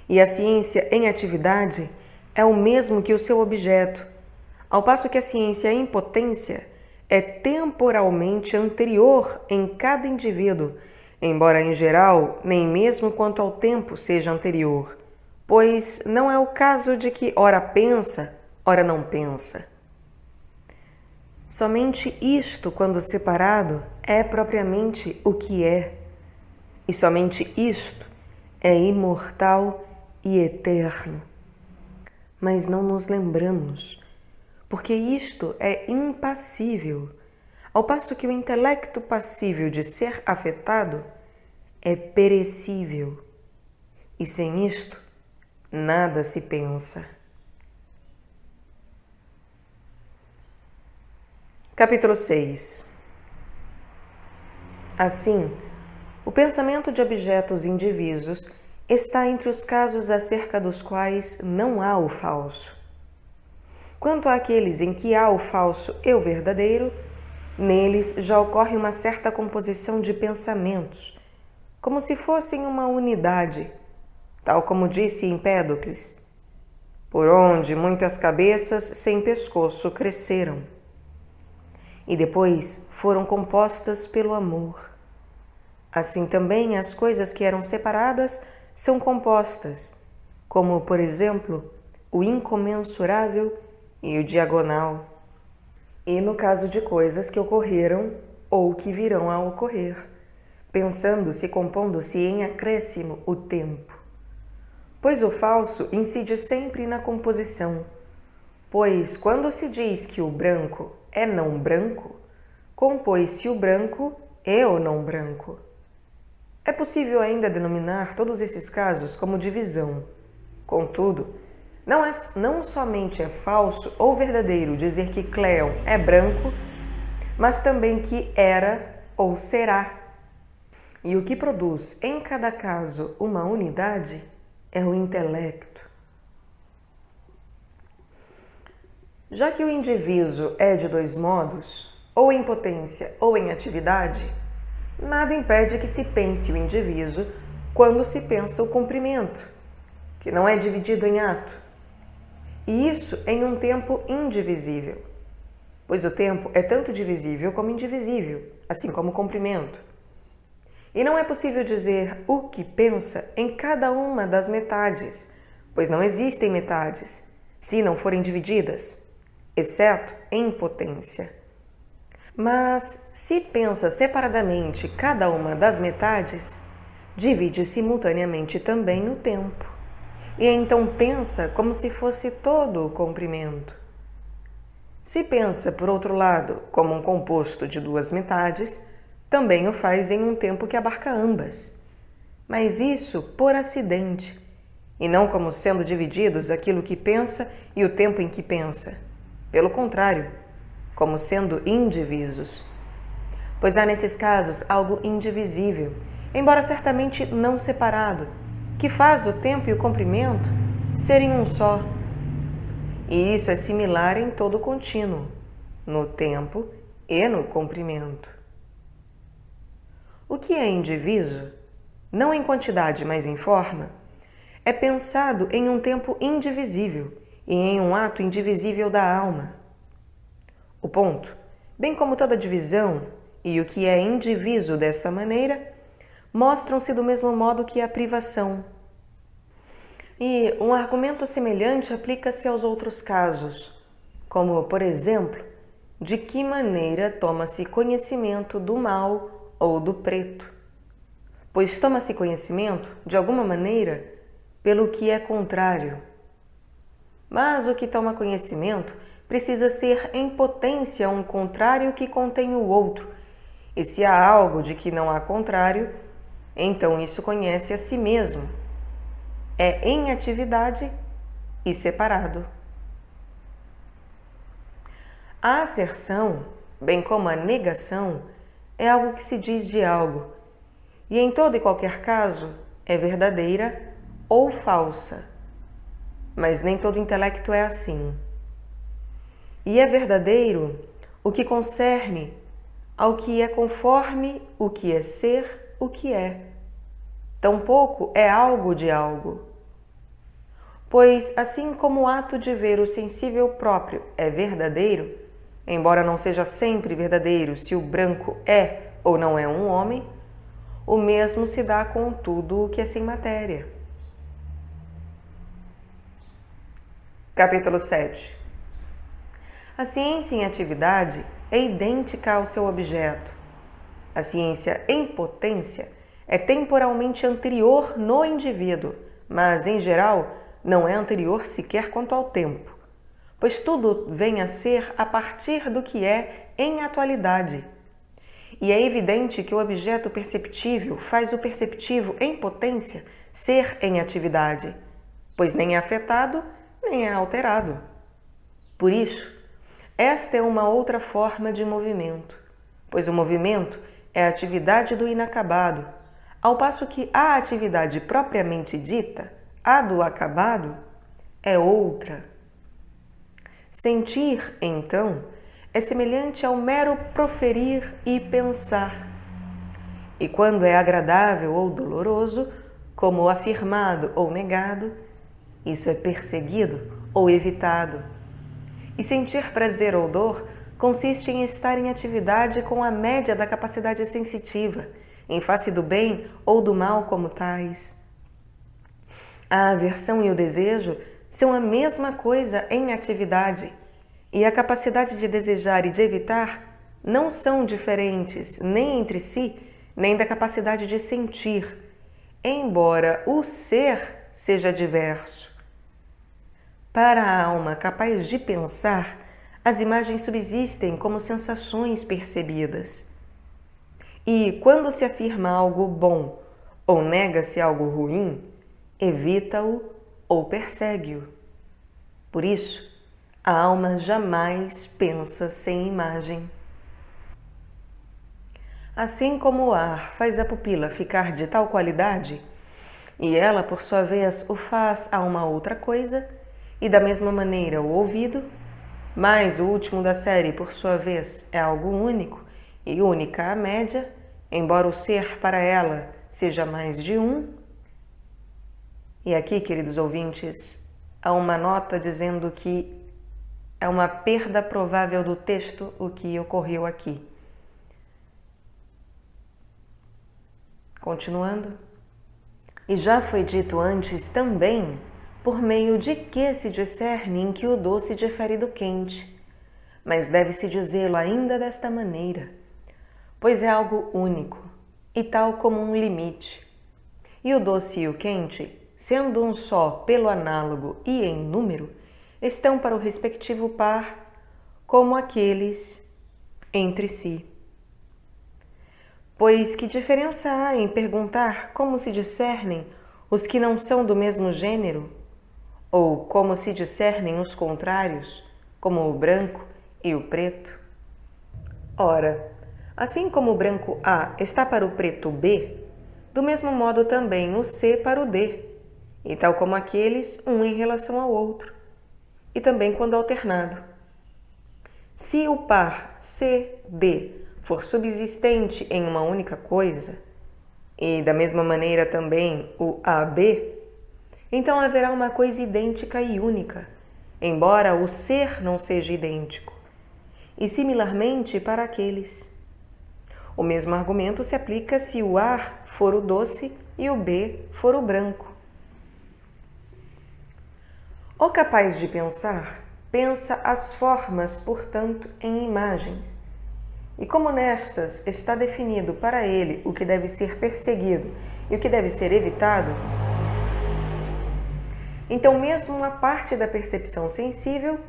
E a ciência em atividade é o mesmo que o seu objeto, ao passo que a ciência em potência é temporalmente anterior em cada indivíduo, embora em geral nem mesmo quanto ao tempo seja anterior, pois não é o caso de que ora pensa, ora não pensa. Somente isto, quando separado, é propriamente o que é, e somente isto é imortal e eterno. Mas não nos lembramos, porque isto é impassível, ao passo que o intelecto passível de ser afetado é perecível, e sem isto nada se pensa. Capítulo 6. Assim, o pensamento de objetos indivisos está entre os casos acerca dos quais não há o falso. Quanto àqueles em que há o falso e o verdadeiro, neles já ocorre uma certa composição de pensamentos, como se fossem uma unidade, tal como disse Empédocles, por onde muitas cabeças sem pescoço cresceram, e depois foram compostas pelo amor. Assim também as coisas que eram separadas são compostas, como, por exemplo, o incomensurável e o diagonal. E no caso de coisas que ocorreram ou que virão a ocorrer, pensando-se e compondo-se em acréscimo o tempo. Pois o falso incide sempre na composição, pois quando se diz que o branco é não branco, compôs-se o branco e o não branco. É possível ainda denominar todos esses casos como divisão. Contudo, não somente é falso ou verdadeiro dizer que Cleon é branco, mas também que era ou será. E o que produz em cada caso uma unidade é o intelecto. Já que o indivíduo é de dois modos, ou em potência ou em atividade, nada impede que se pense o indivíduo quando se pensa o comprimento, que não é dividido em ato, e isso em um tempo indivisível, pois o tempo é tanto divisível como indivisível, assim como o comprimento. E não é possível dizer o que pensa em cada uma das metades, pois não existem metades, se não forem divididas, exceto em potência. Mas, se pensa separadamente cada uma das metades, divide simultaneamente também o tempo, e então pensa como se fosse todo o comprimento. Se pensa, por outro lado, como um composto de duas metades, também o faz em um tempo que abarca ambas, mas isso por acidente, e não como sendo divididos aquilo que pensa e o tempo em que pensa. Pelo contrário, como sendo indivisos. Pois há nesses casos algo indivisível, embora certamente não separado, que faz o tempo e o comprimento serem um só. E isso é similar em todo o contínuo, no tempo e no comprimento. O que é indiviso, não em quantidade, mas em forma, é pensado em um tempo indivisível e em um ato indivisível da alma. O ponto, bem como toda divisão e o que é indiviso desta maneira, mostram-se do mesmo modo que a privação. E um argumento semelhante aplica-se aos outros casos, como, por exemplo, de que maneira toma-se conhecimento do mal ou do preto. Pois toma-se conhecimento, de alguma maneira, pelo que é contrário. Mas o que toma conhecimento precisa ser em potência um contrário que contém o outro, e se há algo de que não há contrário, então isso conhece a si mesmo. É em atividade e separado. A asserção, bem como a negação, é algo que se diz de algo, e em todo e qualquer caso é verdadeira ou falsa. Mas nem todo intelecto é assim. E é verdadeiro o que concerne ao que é conforme o que é ser, o que é. Tampouco é algo de algo. Pois, assim como o ato de ver o sensível próprio é verdadeiro, embora não seja sempre verdadeiro se o branco é ou não é um homem, o mesmo se dá com tudo o que é sem matéria. Capítulo 7. A ciência em atividade é idêntica ao seu objeto. A ciência em potência é temporalmente anterior no indivíduo, mas, em geral, não é anterior sequer quanto ao tempo, pois tudo vem a ser a partir do que é em atualidade. E é evidente que o objeto perceptível faz o perceptivo em potência ser em atividade, pois nem é afetado, nem é alterado. Por isso, esta é uma outra forma de movimento, pois o movimento é a atividade do inacabado, ao passo que a atividade propriamente dita, a do acabado, é outra. Sentir, então, é semelhante ao mero proferir e pensar. E quando é agradável ou doloroso, como afirmado ou negado, isso é perseguido ou evitado. E sentir prazer ou dor consiste em estar em atividade com a média da capacidade sensitiva, em face do bem ou do mal como tais. A aversão e o desejo são a mesma coisa em atividade, e a capacidade de desejar e de evitar não são diferentes nem entre si, nem da capacidade de sentir, embora o ser seja diverso. Para a alma capaz de pensar, as imagens subsistem como sensações percebidas. E quando se afirma algo bom ou nega-se algo ruim, evita-o ou persegue-o. Por isso, a alma jamais pensa sem imagem. Assim como o ar faz a pupila ficar de tal qualidade, e ela, por sua vez, o faz a uma outra coisa, e da mesma maneira o ouvido, mas o último da série, por sua vez, é algo único e única à média, embora o ser para ela seja mais de um. E aqui, queridos ouvintes, há uma nota dizendo que é uma perda provável do texto o que ocorreu aqui. Continuando. E já foi dito antes também, por meio de que se discerne em que o doce difere do quente, mas deve-se dizê-lo ainda desta maneira, pois é algo único, e tal como um limite. E o doce e o quente, sendo um só pelo análogo e em número, estão para o respectivo par como aqueles entre si. Pois que diferença há em perguntar como se discernem os que não são do mesmo gênero? Ou como se discernem os contrários, como o branco e o preto? Ora, assim como o branco A está para o preto B, do mesmo modo também o C para o D, e tal como aqueles, um em relação ao outro, e também quando alternado. Se o par C-D for subsistente em uma única coisa, e da mesma maneira também o AB, então haverá uma coisa idêntica e única, embora o ser não seja idêntico, e similarmente para aqueles. O mesmo argumento se aplica se o A for o doce e o B for o branco. O capaz de pensar, pensa as formas, portanto, em imagens. E como nestas está definido para ele o que deve ser perseguido e o que deve ser evitado, então mesmo uma parte da percepção sensível,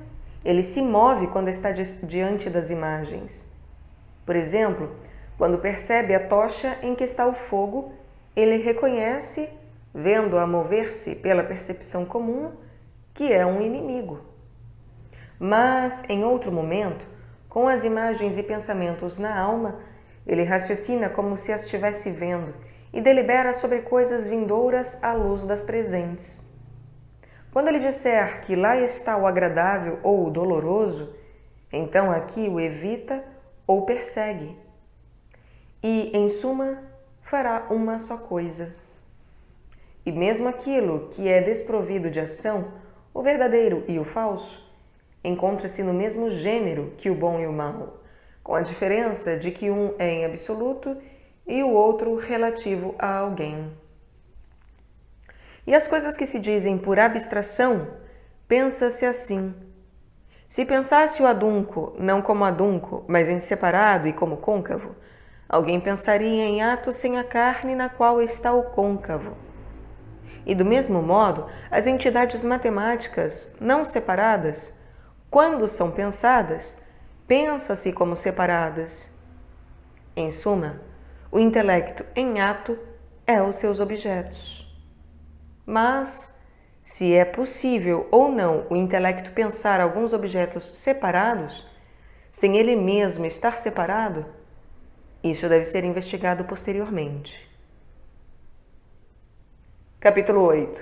ele se move quando está diante das imagens. Por exemplo, quando percebe a tocha em que está o fogo, ele reconhece, vendo-a mover-se pela percepção comum, que é um inimigo. Mas, em outro momento, com as imagens e pensamentos na alma, ele raciocina como se as estivesse vendo e delibera sobre coisas vindouras à luz das presentes. Quando ele disser que lá está o agradável ou o doloroso, então aqui o evita ou persegue. E, em suma, fará uma só coisa. E mesmo aquilo que é desprovido de ação, o verdadeiro e o falso, encontra-se no mesmo gênero que o bom e o mal, com a diferença de que um é em absoluto e o outro relativo a alguém. E as coisas que se dizem por abstração, pensa-se assim. Se pensasse o adunco não como adunco, mas em separado e como côncavo, alguém pensaria em ato sem a carne na qual está o côncavo. E do mesmo modo, as entidades matemáticas não separadas, quando são pensadas, pensa-se como separadas. Em suma, o intelecto em ato é os seus objetos. Mas, se é possível ou não o intelecto pensar alguns objetos separados, sem ele mesmo estar separado, isso deve ser investigado posteriormente. Capítulo 8.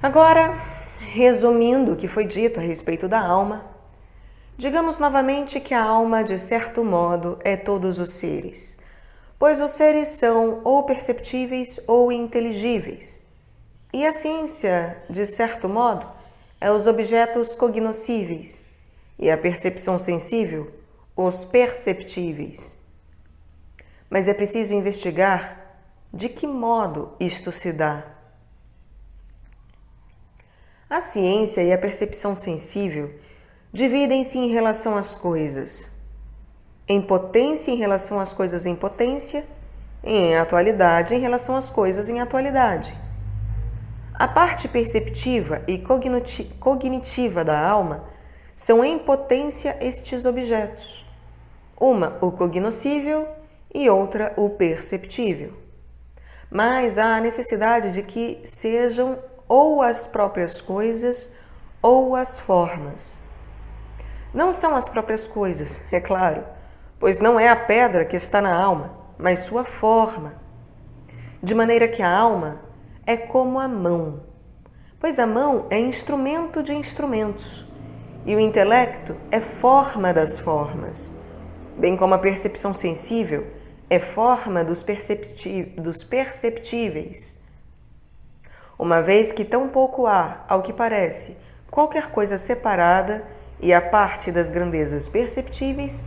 Agora, resumindo o que foi dito a respeito da alma, digamos novamente que a alma, de certo modo, é todos os seres, pois os seres são ou perceptíveis ou inteligíveis, e a ciência, de certo modo, é os objetos cognoscíveis, e a percepção sensível, os perceptíveis. Mas é preciso investigar de que modo isto se dá. A ciência e a percepção sensível dividem-se em relação às coisas, em potência em relação às coisas em potência, e em atualidade em relação às coisas em atualidade. A parte perceptiva e cognitiva da alma são em potência estes objetos, uma o cognoscível e outra o perceptível. Mas há a necessidade de que sejam ou as próprias coisas ou as formas. Não são as próprias coisas, é claro, pois não é a pedra que está na alma, mas sua forma. De maneira que a alma é como a mão, pois a mão é instrumento de instrumentos, e o intelecto é forma das formas, bem como a percepção sensível é forma dos perceptíveis. Uma vez que tão pouco há, ao que parece, qualquer coisa separada e a parte das grandezas perceptíveis,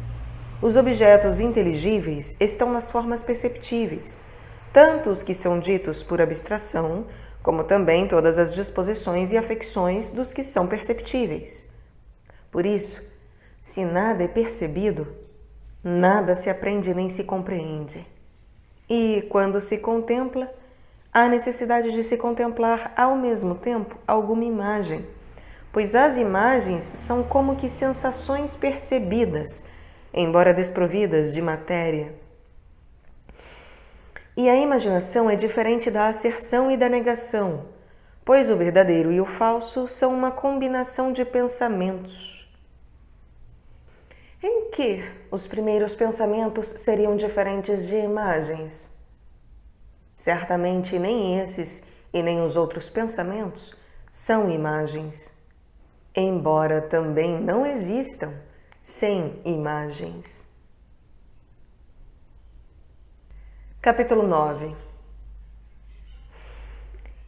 os objetos inteligíveis estão nas formas perceptíveis, tanto os que são ditos por abstração, como também todas as disposições e afecções dos que são perceptíveis. Por isso, se nada é percebido, nada se aprende nem se compreende. E, quando se contempla, há necessidade de se contemplar ao mesmo tempo alguma imagem, pois as imagens são como que sensações percebidas, embora desprovidas de matéria. E a imaginação é diferente da asserção e da negação, pois o verdadeiro e o falso são uma combinação de pensamentos. Em que os primeiros pensamentos seriam diferentes de imagens? Certamente nem esses e nem os outros pensamentos são imagens, embora também não existam sem imagens. Capítulo 9.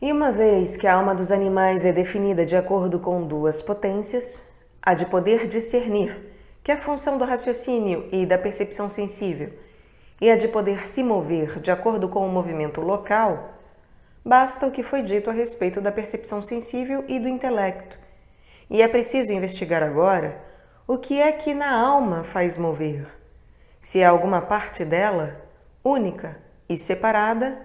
E uma vez que a alma dos animais é definida de acordo com duas potências, a de poder discernir, que é a função do raciocínio e da percepção sensível, e a de poder se mover de acordo com o movimento local, basta o que foi dito a respeito da percepção sensível e do intelecto, e é preciso investigar agora o que é que na alma faz mover, se há alguma parte dela, única e separada,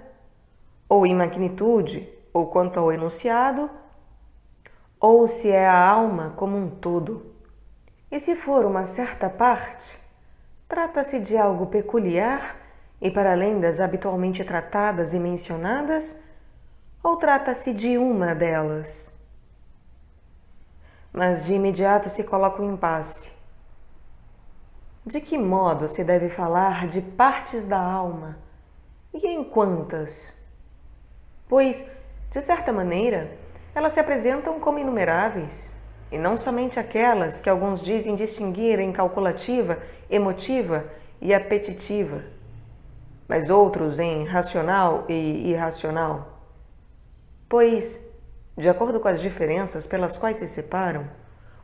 ou em magnitude, ou quanto ao enunciado, ou se é a alma como um todo. E se for uma certa parte, trata-se de algo peculiar e para além das habitualmente tratadas e mencionadas, ou trata-se de uma delas? Mas de imediato se coloca o impasse. De que modo se deve falar de partes da alma e em quantas? Pois, de certa maneira, elas se apresentam como inumeráveis, e não somente aquelas que alguns dizem distinguir em calculativa, emotiva e apetitiva, mas outros em racional e irracional. Pois, de acordo com as diferenças pelas quais se separam,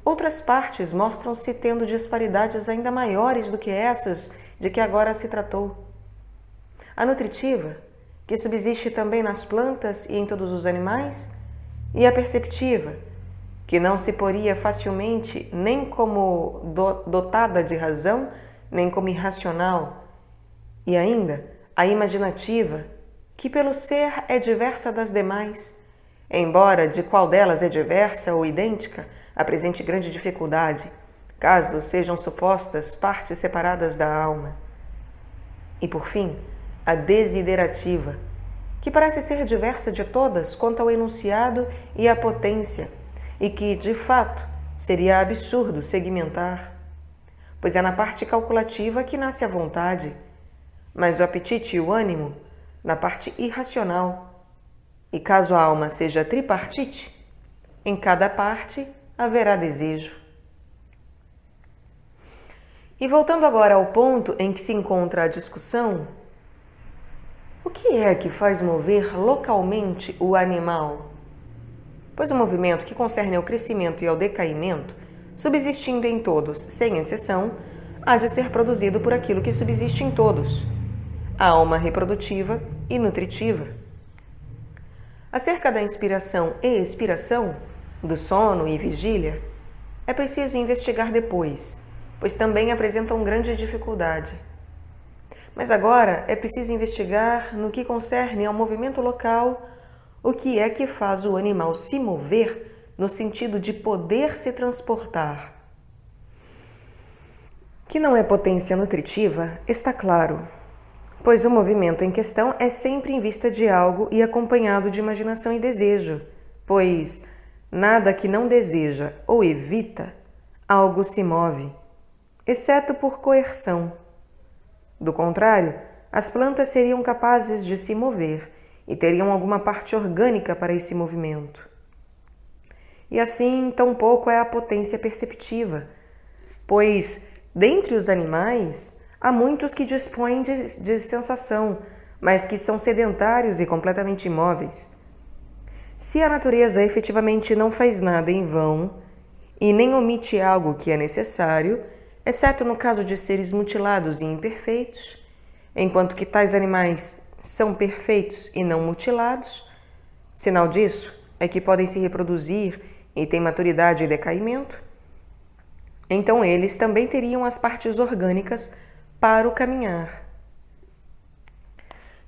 outras partes mostram-se tendo disparidades ainda maiores do que essas de que agora se tratou. A nutritiva, que subsiste também nas plantas e em todos os animais, e a perceptiva, que não se poria facilmente nem como dotada de razão, nem como irracional, e ainda a imaginativa, que pelo ser é diversa das demais, embora de qual delas é diversa ou idêntica apresente grande dificuldade, caso sejam supostas partes separadas da alma. E por fim, a desiderativa, que parece ser diversa de todas quanto ao enunciado e à potência, e que, de fato, seria absurdo segmentar, pois é na parte calculativa que nasce a vontade, mas o apetite e o ânimo na parte irracional. E caso a alma seja tripartite, em cada parte haverá desejo. E voltando agora ao ponto em que se encontra a discussão, o que é que faz mover localmente o animal? Pois o movimento que concerne ao crescimento e ao decaimento, subsistindo em todos, sem exceção, há de ser produzido por aquilo que subsiste em todos, a alma reprodutiva e nutritiva. Acerca da inspiração e expiração, do sono e vigília, é preciso investigar depois, pois também apresentam grande dificuldade. Mas agora é preciso investigar no que concerne ao movimento local, o que é que faz o animal se mover no sentido de poder se transportar. Que não é potência nutritiva, está claro, pois o movimento em questão é sempre em vista de algo e acompanhado de imaginação e desejo, pois nada que não deseja ou evita, algo se move, exceto por coerção. Do contrário, as plantas seriam capazes de se mover e teriam alguma parte orgânica para esse movimento. E assim, tampouco é a potência perceptiva, pois, dentre os animais, há muitos que dispõem de sensação, mas que são sedentários e completamente imóveis. Se a natureza efetivamente não faz nada em vão e nem omite algo que é necessário, exceto no caso de seres mutilados e imperfeitos, enquanto que tais animais são perfeitos e não mutilados, sinal disso é que podem se reproduzir e têm maturidade e decaimento, então eles também teriam as partes orgânicas para o caminhar.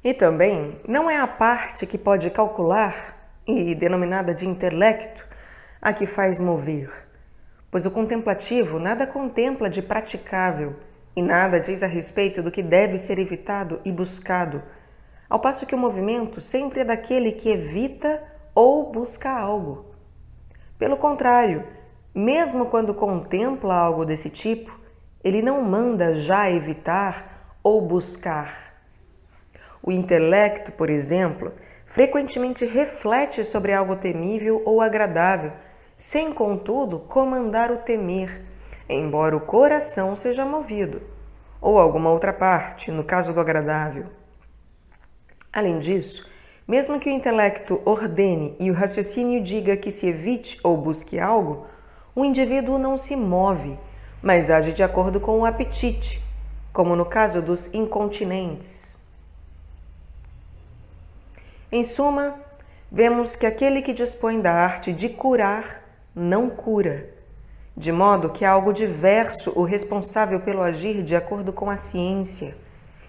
E também não é a parte que pode calcular e denominada de intelecto a que faz mover, pois o contemplativo nada contempla de praticável e nada diz a respeito do que deve ser evitado e buscado, ao passo que o movimento sempre é daquele que evita ou busca algo. Pelo contrário, mesmo quando contempla algo desse tipo, ele não manda já evitar ou buscar. O intelecto, por exemplo, frequentemente reflete sobre algo temível ou agradável, sem, contudo, comandar o temer, embora o coração seja movido, ou alguma outra parte, no caso do agradável. Além disso, mesmo que o intelecto ordene e o raciocínio diga que se evite ou busque algo, o indivíduo não se move, mas age de acordo com o apetite, como no caso dos incontinentes. Em suma, vemos que aquele que dispõe da arte de curar não cura, de modo que é algo diverso o responsável pelo agir de acordo com a ciência,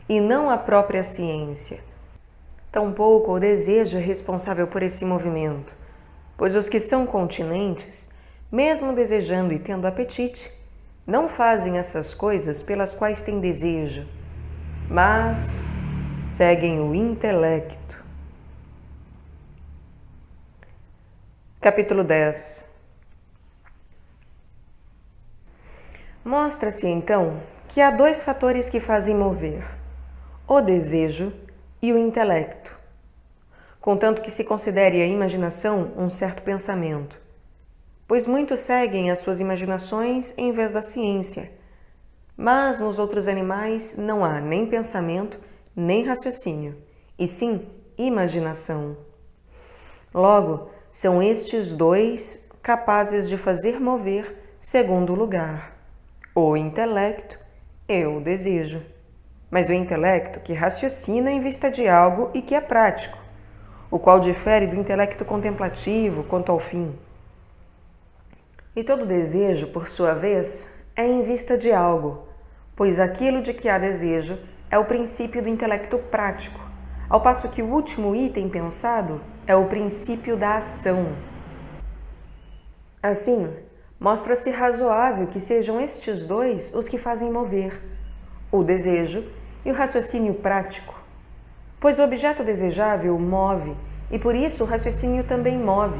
e não a própria ciência. Tampouco o desejo é responsável por esse movimento, pois os que são continentes, mesmo desejando e tendo apetite, não fazem essas coisas pelas quais têm desejo, mas seguem o intelecto. Capítulo 10. Mostra-se, então, que há dois fatores que fazem mover: o desejo e o intelecto, contanto que se considere a imaginação um certo pensamento, pois muitos seguem as suas imaginações em vez da ciência, mas nos outros animais não há nem pensamento, nem raciocínio, e sim imaginação. Logo, são estes dois capazes de fazer mover segundo lugar, o intelecto e o desejo. Mas o intelecto que raciocina em vista de algo e que é prático, o qual difere do intelecto contemplativo quanto ao fim. E todo desejo, por sua vez, é em vista de algo, pois aquilo de que há desejo é o princípio do intelecto prático, ao passo que o último item pensado é o princípio da ação. Assim, mostra-se razoável que sejam estes dois os que fazem mover, o desejo e o raciocínio prático, pois o objeto desejável move e por isso o raciocínio também move,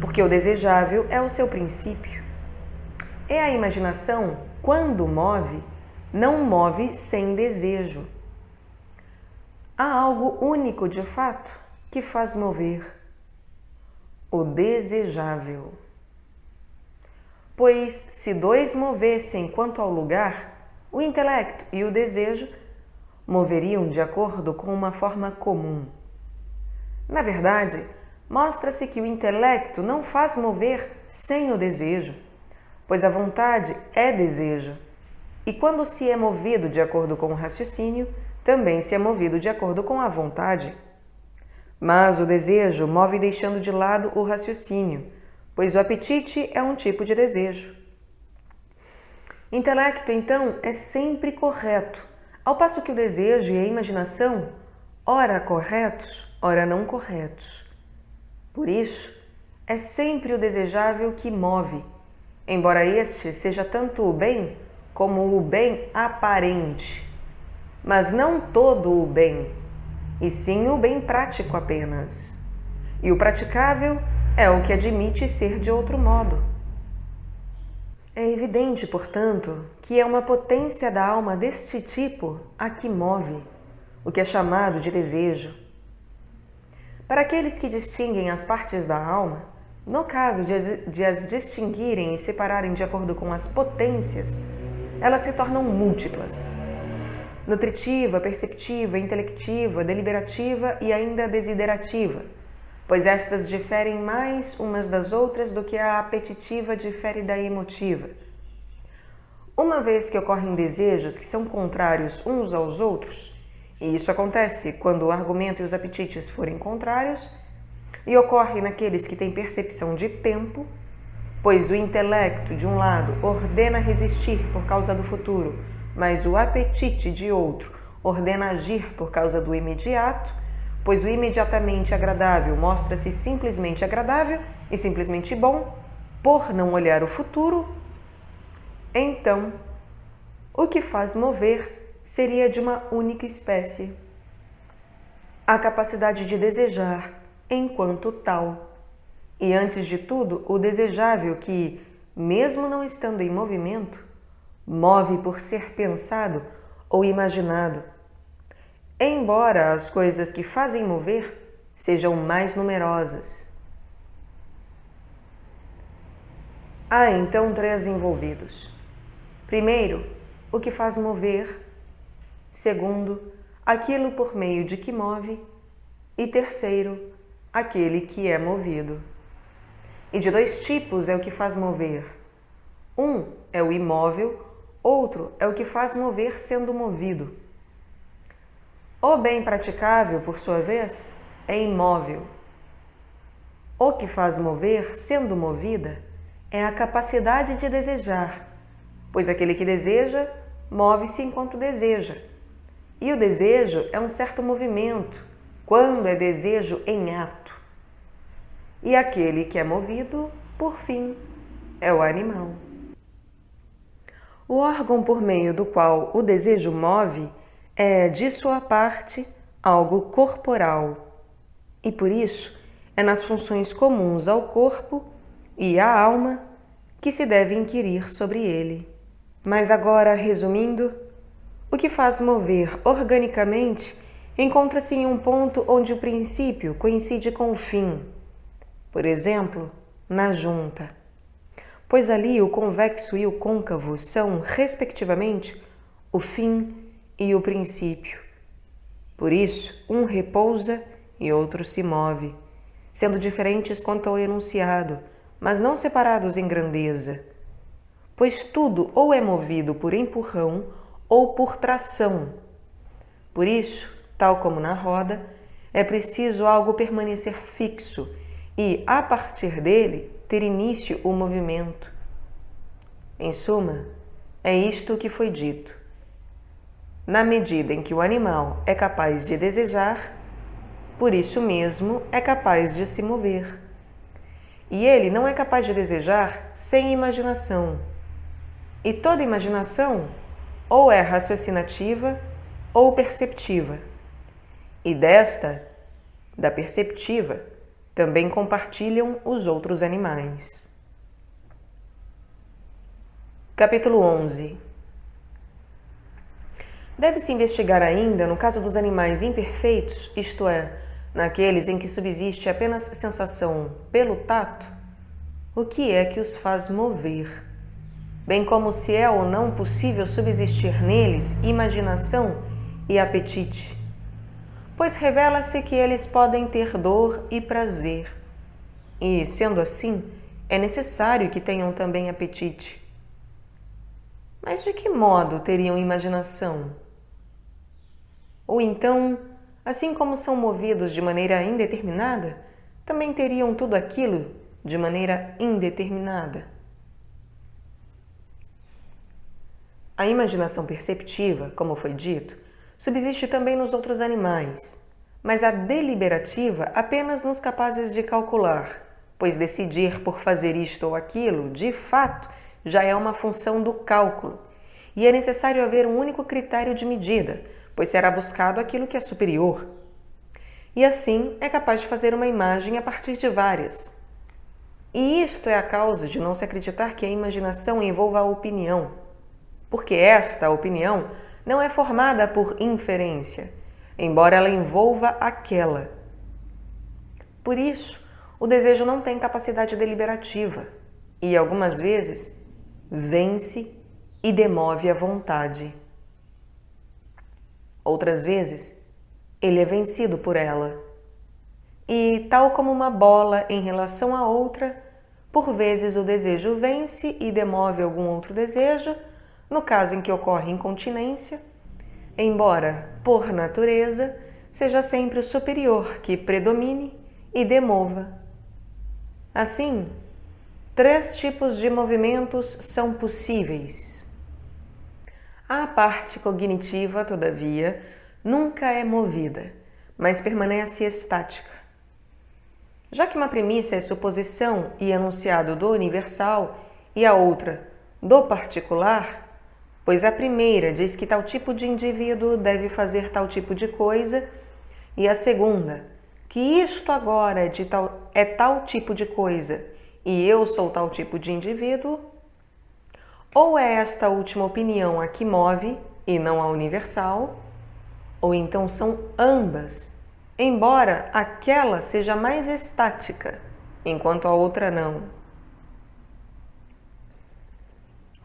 porque o desejável é o seu princípio. É a imaginação, quando move, não move sem desejo. Há algo único de fato que faz mover: o desejável. Pois, se dois movessem quanto ao lugar, o intelecto e o desejo moveriam de acordo com uma forma comum. Na verdade, mostra-se que o intelecto não faz mover sem o desejo, pois a vontade é desejo, e quando se é movido de acordo com o raciocínio, também se é movido de acordo com a vontade. Mas o desejo move deixando de lado o raciocínio, pois o apetite é um tipo de desejo. Intelecto, então, é sempre correto, ao passo que o desejo e a imaginação, ora corretos, ora não corretos. Por isso, é sempre o desejável que move, embora este seja tanto o bem como o bem aparente, mas não todo o bem, e sim o bem prático apenas. E o praticável é o que admite ser de outro modo. É evidente, portanto, que é uma potência da alma deste tipo a que move, o que é chamado de desejo. Para aqueles que distinguem as partes da alma, no caso de as distinguirem e separarem de acordo com as potências, elas se tornam múltiplas: nutritiva, perceptiva, intelectiva, deliberativa e ainda desiderativa, pois estas diferem mais umas das outras do que a apetitiva difere da emotiva. Uma vez que ocorrem desejos que são contrários uns aos outros, e isso acontece quando o argumento e os apetites forem contrários, e ocorre naqueles que têm percepção de tempo, pois o intelecto, de um lado, ordena resistir por causa do futuro, mas o apetite, de outro, ordena agir por causa do imediato, pois o imediatamente agradável mostra-se simplesmente agradável e simplesmente bom, por não olhar o futuro. Então, o que faz mover seria de uma única espécie: a capacidade de desejar enquanto tal, e antes de tudo, o desejável que, mesmo não estando em movimento, move por ser pensado ou imaginado, embora as coisas que fazem mover sejam mais numerosas. Há então três envolvidos. Primeiro, o que faz mover. Segundo, aquilo por meio de que move. E terceiro, aquele que é movido. E de dois tipos é o que faz mover. Um é o imóvel, outro é o que faz mover sendo movido. O bem praticável, por sua vez, é imóvel. O que faz mover sendo movida é a capacidade de desejar, pois aquele que deseja move-se enquanto deseja. E o desejo é um certo movimento, quando é desejo em ato. E aquele que é movido, por fim, é o animal. O órgão por meio do qual o desejo move é, de sua parte, algo corporal, e por isso é nas funções comuns ao corpo e à alma que se deve inquirir sobre ele. Mas agora, resumindo, o que faz mover organicamente encontra-se em um ponto onde o princípio coincide com o fim, por exemplo, na junta, pois ali o convexo e o côncavo são, respectivamente, o fim e o princípio. Por isso, um repousa e outro se move, sendo diferentes quanto ao enunciado, mas não separados em grandeza, pois tudo ou é movido por empurrão ou por tração. Por isso, tal como na roda, é preciso algo permanecer fixo e, a partir dele, ter início o movimento. Em suma, é isto que foi dito: na medida em que o animal é capaz de desejar, por isso mesmo é capaz de se mover. E ele não é capaz de desejar sem imaginação. E toda imaginação ou é raciocinativa ou perceptiva. E da perceptiva, também compartilham os outros animais. Capítulo 11. Deve-se investigar ainda no caso dos animais imperfeitos, isto é, naqueles em que subsiste apenas sensação pelo tato, o que é que os faz mover, bem como se é ou não possível subsistir neles imaginação e apetite, pois revela-se que eles podem ter dor e prazer, e, sendo assim, é necessário que tenham também apetite. Mas de que modo teriam imaginação? Ou então, assim como são movidos de maneira indeterminada, também teriam tudo aquilo de maneira indeterminada. A imaginação perceptiva, como foi dito, subsiste também nos outros animais, mas a deliberativa apenas nos capazes de calcular, pois decidir por fazer isto ou aquilo, de fato, já é uma função do cálculo, e é necessário haver um único critério de medida, pois será buscado aquilo que é superior. E assim é capaz de fazer uma imagem a partir de várias. E isto é a causa de não se acreditar que a imaginação envolva a opinião, porque esta opinião não é formada por inferência, embora ela envolva aquela. Por isso, o desejo não tem capacidade deliberativa e, algumas vezes, vence e demove a vontade. Outras vezes, ele é vencido por ela. E, tal como uma bola em relação a outra, por vezes o desejo vence e demove algum outro desejo, no caso em que ocorre incontinência, embora, por natureza, seja sempre o superior que predomine e demova. Assim, 3 tipos de movimentos são possíveis. A parte cognitiva, todavia, nunca é movida, mas permanece estática. Já que uma premissa é suposição e enunciado do universal e a outra do particular, pois a primeira diz que tal tipo de indivíduo deve fazer tal tipo de coisa, e a segunda, que isto agora é tal tipo de coisa e eu sou tal tipo de indivíduo, ou é esta última opinião a que move e não a universal, ou então são ambas, embora aquela seja mais estática, enquanto a outra não.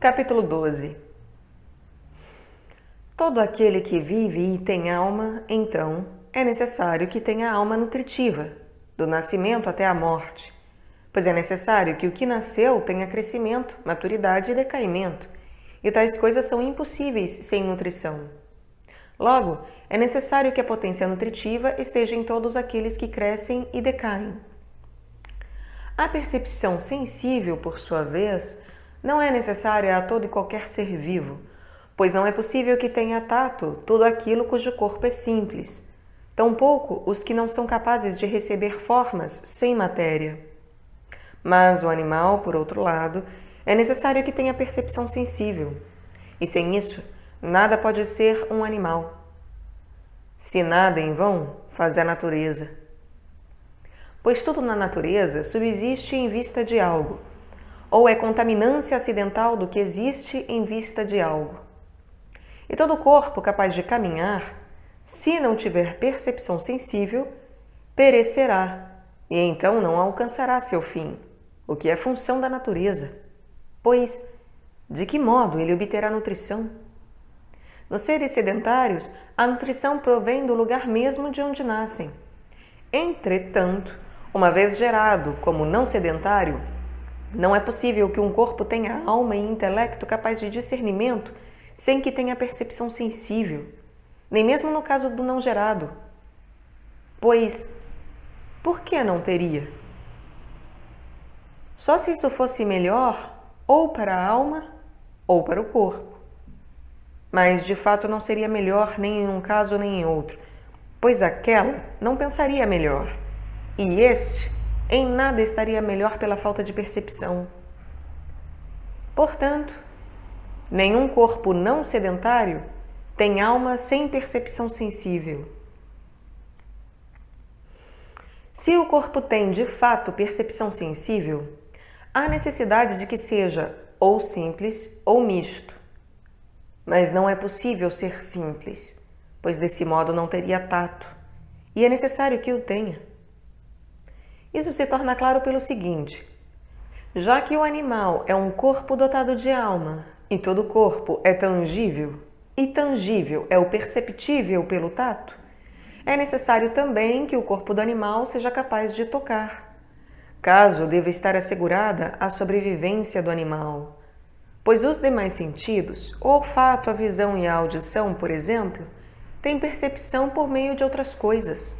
Capítulo 12. Todo aquele que vive e tem alma, então, é necessário que tenha alma nutritiva, do nascimento até a morte, pois é necessário que o que nasceu tenha crescimento, maturidade e decaimento, e tais coisas são impossíveis sem nutrição. Logo, é necessário que a potência nutritiva esteja em todos aqueles que crescem e decaem. A percepção sensível, por sua vez, não é necessária a todo e qualquer ser vivo, pois não é possível que tenha tato tudo aquilo cujo corpo é simples, tampouco os que não são capazes de receber formas sem matéria. Mas o animal, por outro lado, é necessário que tenha percepção sensível, e sem isso, nada pode ser um animal. Se nada em vão, faz a natureza. Pois tudo na natureza subsiste em vista de algo, ou é contaminância acidental do que existe em vista de algo. E todo corpo capaz de caminhar, se não tiver percepção sensível, perecerá, e então não alcançará seu fim, o que é função da natureza. Pois, de que modo ele obterá nutrição? Nos seres sedentários, a nutrição provém do lugar mesmo de onde nascem. Entretanto, uma vez gerado como não sedentário, não é possível que um corpo tenha alma e intelecto capaz de discernimento sem que tenha percepção sensível, nem mesmo no caso do não gerado. Pois, por que não teria? Só se isso fosse melhor ou para a alma ou para o corpo. mas de fato não seria melhor nem em um caso nem em outro, pois aquela não pensaria melhor, e este em nada estaria melhor pela falta de percepção. Portanto, nenhum corpo não sedentário tem alma sem percepção sensível. Se o corpo tem de fato percepção sensível, há necessidade de que seja ou simples ou misto. Mas não é possível ser simples, pois desse modo não teria tato, e é necessário que o tenha. Isso se torna claro pelo seguinte: já que o animal é um corpo dotado de alma, e todo corpo é tangível, e tangível é o perceptível pelo tato, é necessário também que o corpo do animal seja capaz de tocar, caso deva estar assegurada a sobrevivência do animal. Pois os demais sentidos, o olfato, a visão e a audição, por exemplo, têm percepção por meio de outras coisas.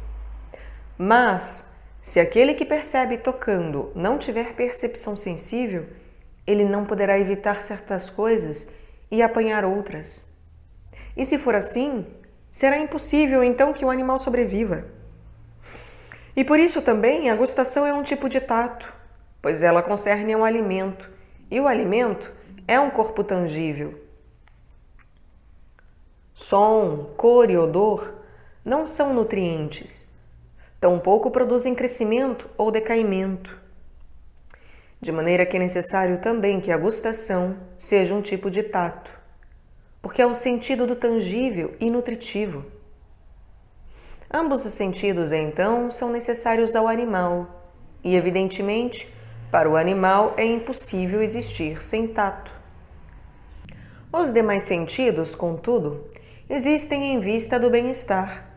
Mas, se aquele que percebe tocando não tiver percepção sensível, ele não poderá evitar certas coisas e apanhar outras. E se for assim, será impossível então que o animal sobreviva. E por isso também a gustação é um tipo de tato, pois ela concerne ao alimento, e o alimento é um corpo tangível. Som, cor e odor não são nutrientes, tampouco produzem crescimento ou decaimento. De maneira que é necessário também que a gustação seja um tipo de tato, porque é o sentido do tangível e nutritivo. Ambos os sentidos, então, são necessários ao animal, e, evidentemente, para o animal é impossível existir sem tato. Os demais sentidos, contudo, existem em vista do bem-estar,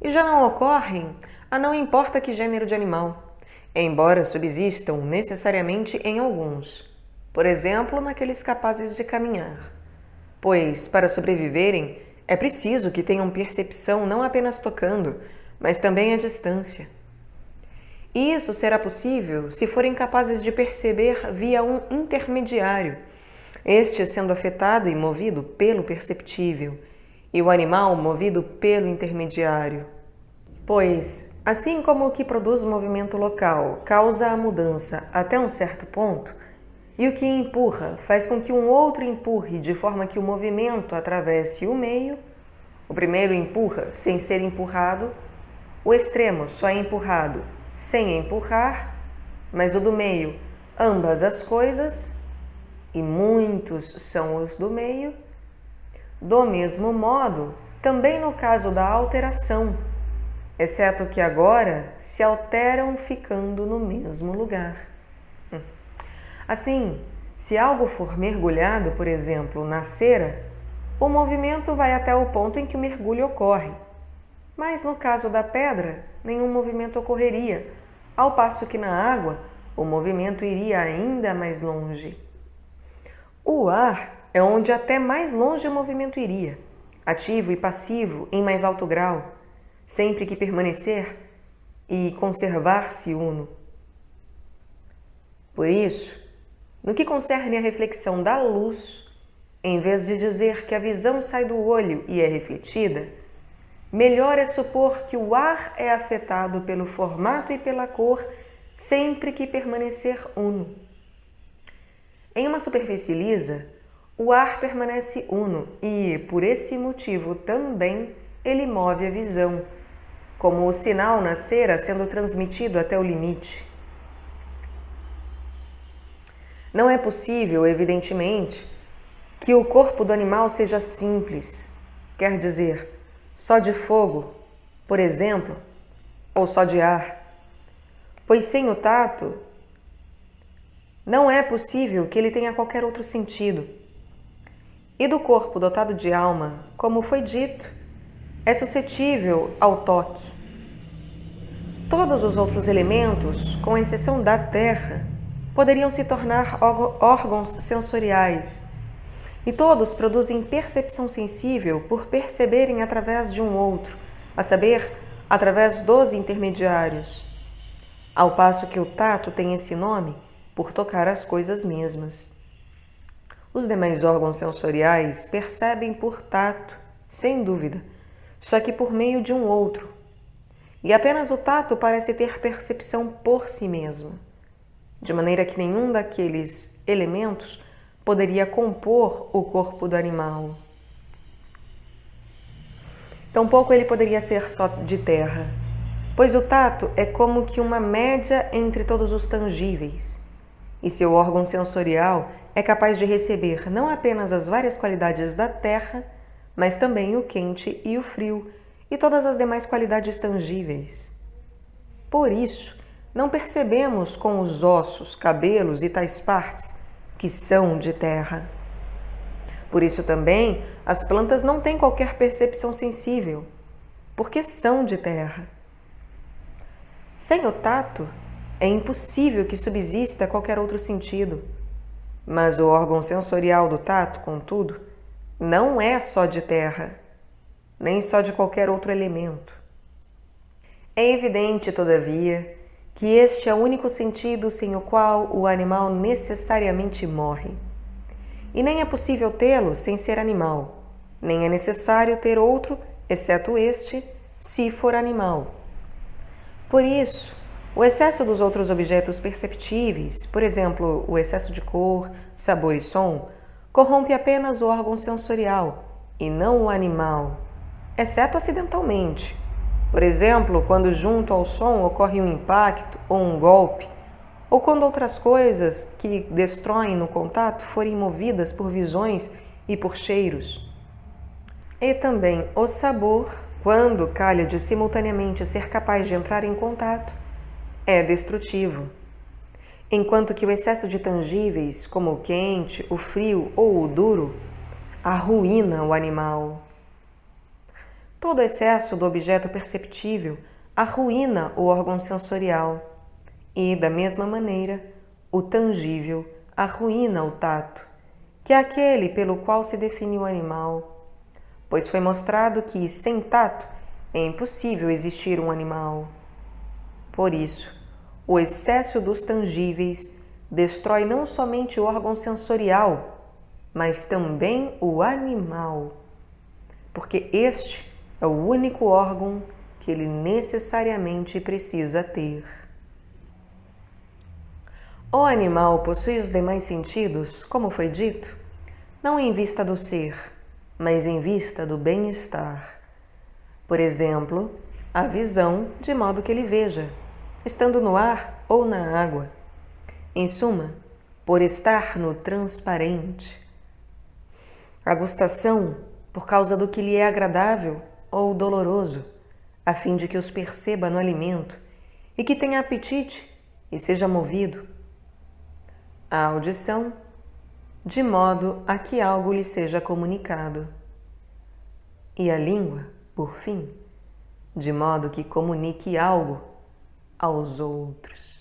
e já não ocorrem a não importa que gênero de animal, embora subsistam necessariamente em alguns, por exemplo, naqueles capazes de caminhar, pois, para sobreviverem, é preciso que tenham percepção não apenas tocando, mas também à distância. E isso será possível se forem capazes de perceber via um intermediário, este sendo afetado e movido pelo perceptível, e o animal movido pelo intermediário. Pois, assim como o que produz o movimento local causa a mudança até um certo ponto, e o que empurra faz com que um outro empurre de forma que o movimento atravesse o meio, o primeiro empurra sem ser empurrado, o extremo só é empurrado sem empurrar, mas o do meio, ambas as coisas, e muitos são os do meio. Do mesmo modo, também no caso da alteração, exceto que agora se alteram ficando no mesmo lugar. Assim, se algo for mergulhado, por exemplo, na cera, o movimento vai até o ponto em que o mergulho ocorre. Mas no caso da pedra, nenhum movimento ocorreria, ao passo que na água o movimento iria ainda mais longe. O ar é onde até mais longe o movimento iria, ativo e passivo em mais alto grau, sempre que permanecer e conservar-se uno. Por isso, no que concerne à reflexão da luz, em vez de dizer que a visão sai do olho e é refletida, melhor é supor que o ar é afetado pelo formato e pela cor sempre que permanecer uno. Em uma superfície lisa, o ar permanece uno e, por esse motivo também, ele move a visão, como o sinal na cera sendo transmitido até o limite. Não é possível, evidentemente, que o corpo do animal seja simples, quer dizer, só de fogo, por exemplo, ou só de ar, pois sem o tato, não é possível que ele tenha qualquer outro sentido. E do corpo dotado de alma, como foi dito, é suscetível ao toque. Todos os outros elementos, com exceção da terra, poderiam se tornar órgãos sensoriais, e todos produzem percepção sensível por perceberem através de um outro, a saber, através dos intermediários, ao passo que o tato tem esse nome por tocar as coisas mesmas. Os demais órgãos sensoriais percebem por tato, sem dúvida, só que por meio de um outro. E apenas o tato parece ter percepção por si mesmo, de maneira que nenhum daqueles elementos poderia compor o corpo do animal. Tampouco ele poderia ser só de terra, pois o tato é como que uma média entre todos os tangíveis, e seu órgão sensorial é capaz de receber não apenas as várias qualidades da terra, mas também o quente e o frio e todas as demais qualidades tangíveis. Por isso, não percebemos com os ossos, cabelos e tais partes que são de terra. Por isso também as plantas não têm qualquer percepção sensível, porque são de terra. Sem o tato, é impossível que subsista qualquer outro sentido. Mas o órgão sensorial do tato, contudo, não é só de terra, nem só de qualquer outro elemento. É evidente, todavia, que este é o único sentido sem o qual o animal necessariamente morre. E nem é possível tê-lo sem ser animal, nem é necessário ter outro, exceto este, se for animal. Por isso, o excesso dos outros objetos perceptíveis, por exemplo, o excesso de cor, sabor e som, corrompe apenas o órgão sensorial e não o animal, exceto acidentalmente. Por exemplo, quando junto ao som ocorre um impacto ou um golpe, ou quando outras coisas que destroem no contato forem movidas por visões e por cheiros. E também o sabor, quando calha de simultaneamente ser capaz de entrar em contato, é destrutivo. Enquanto que o excesso de tangíveis, como o quente, o frio ou o duro, arruína o animal. Todo excesso do objeto perceptível arruína o órgão sensorial e, da mesma maneira, o tangível arruína o tato, que é aquele pelo qual se define o animal, pois foi mostrado que, sem tato, é impossível existir um animal. Por isso, o excesso dos tangíveis destrói não somente o órgão sensorial, mas também o animal, porque este é o único órgão que ele necessariamente precisa ter. O animal possui os demais sentidos, como foi dito, não em vista do ser, mas em vista do bem-estar. Por exemplo, a visão, de modo que ele veja, estando no ar ou na água. Em suma, por estar no transparente. A gustação, por causa do que lhe é agradável ou doloroso, a fim de que os perceba no alimento e que tenha apetite e seja movido. A audição, de modo a que algo lhe seja comunicado. E a língua, por fim, de modo que comunique algo aos outros.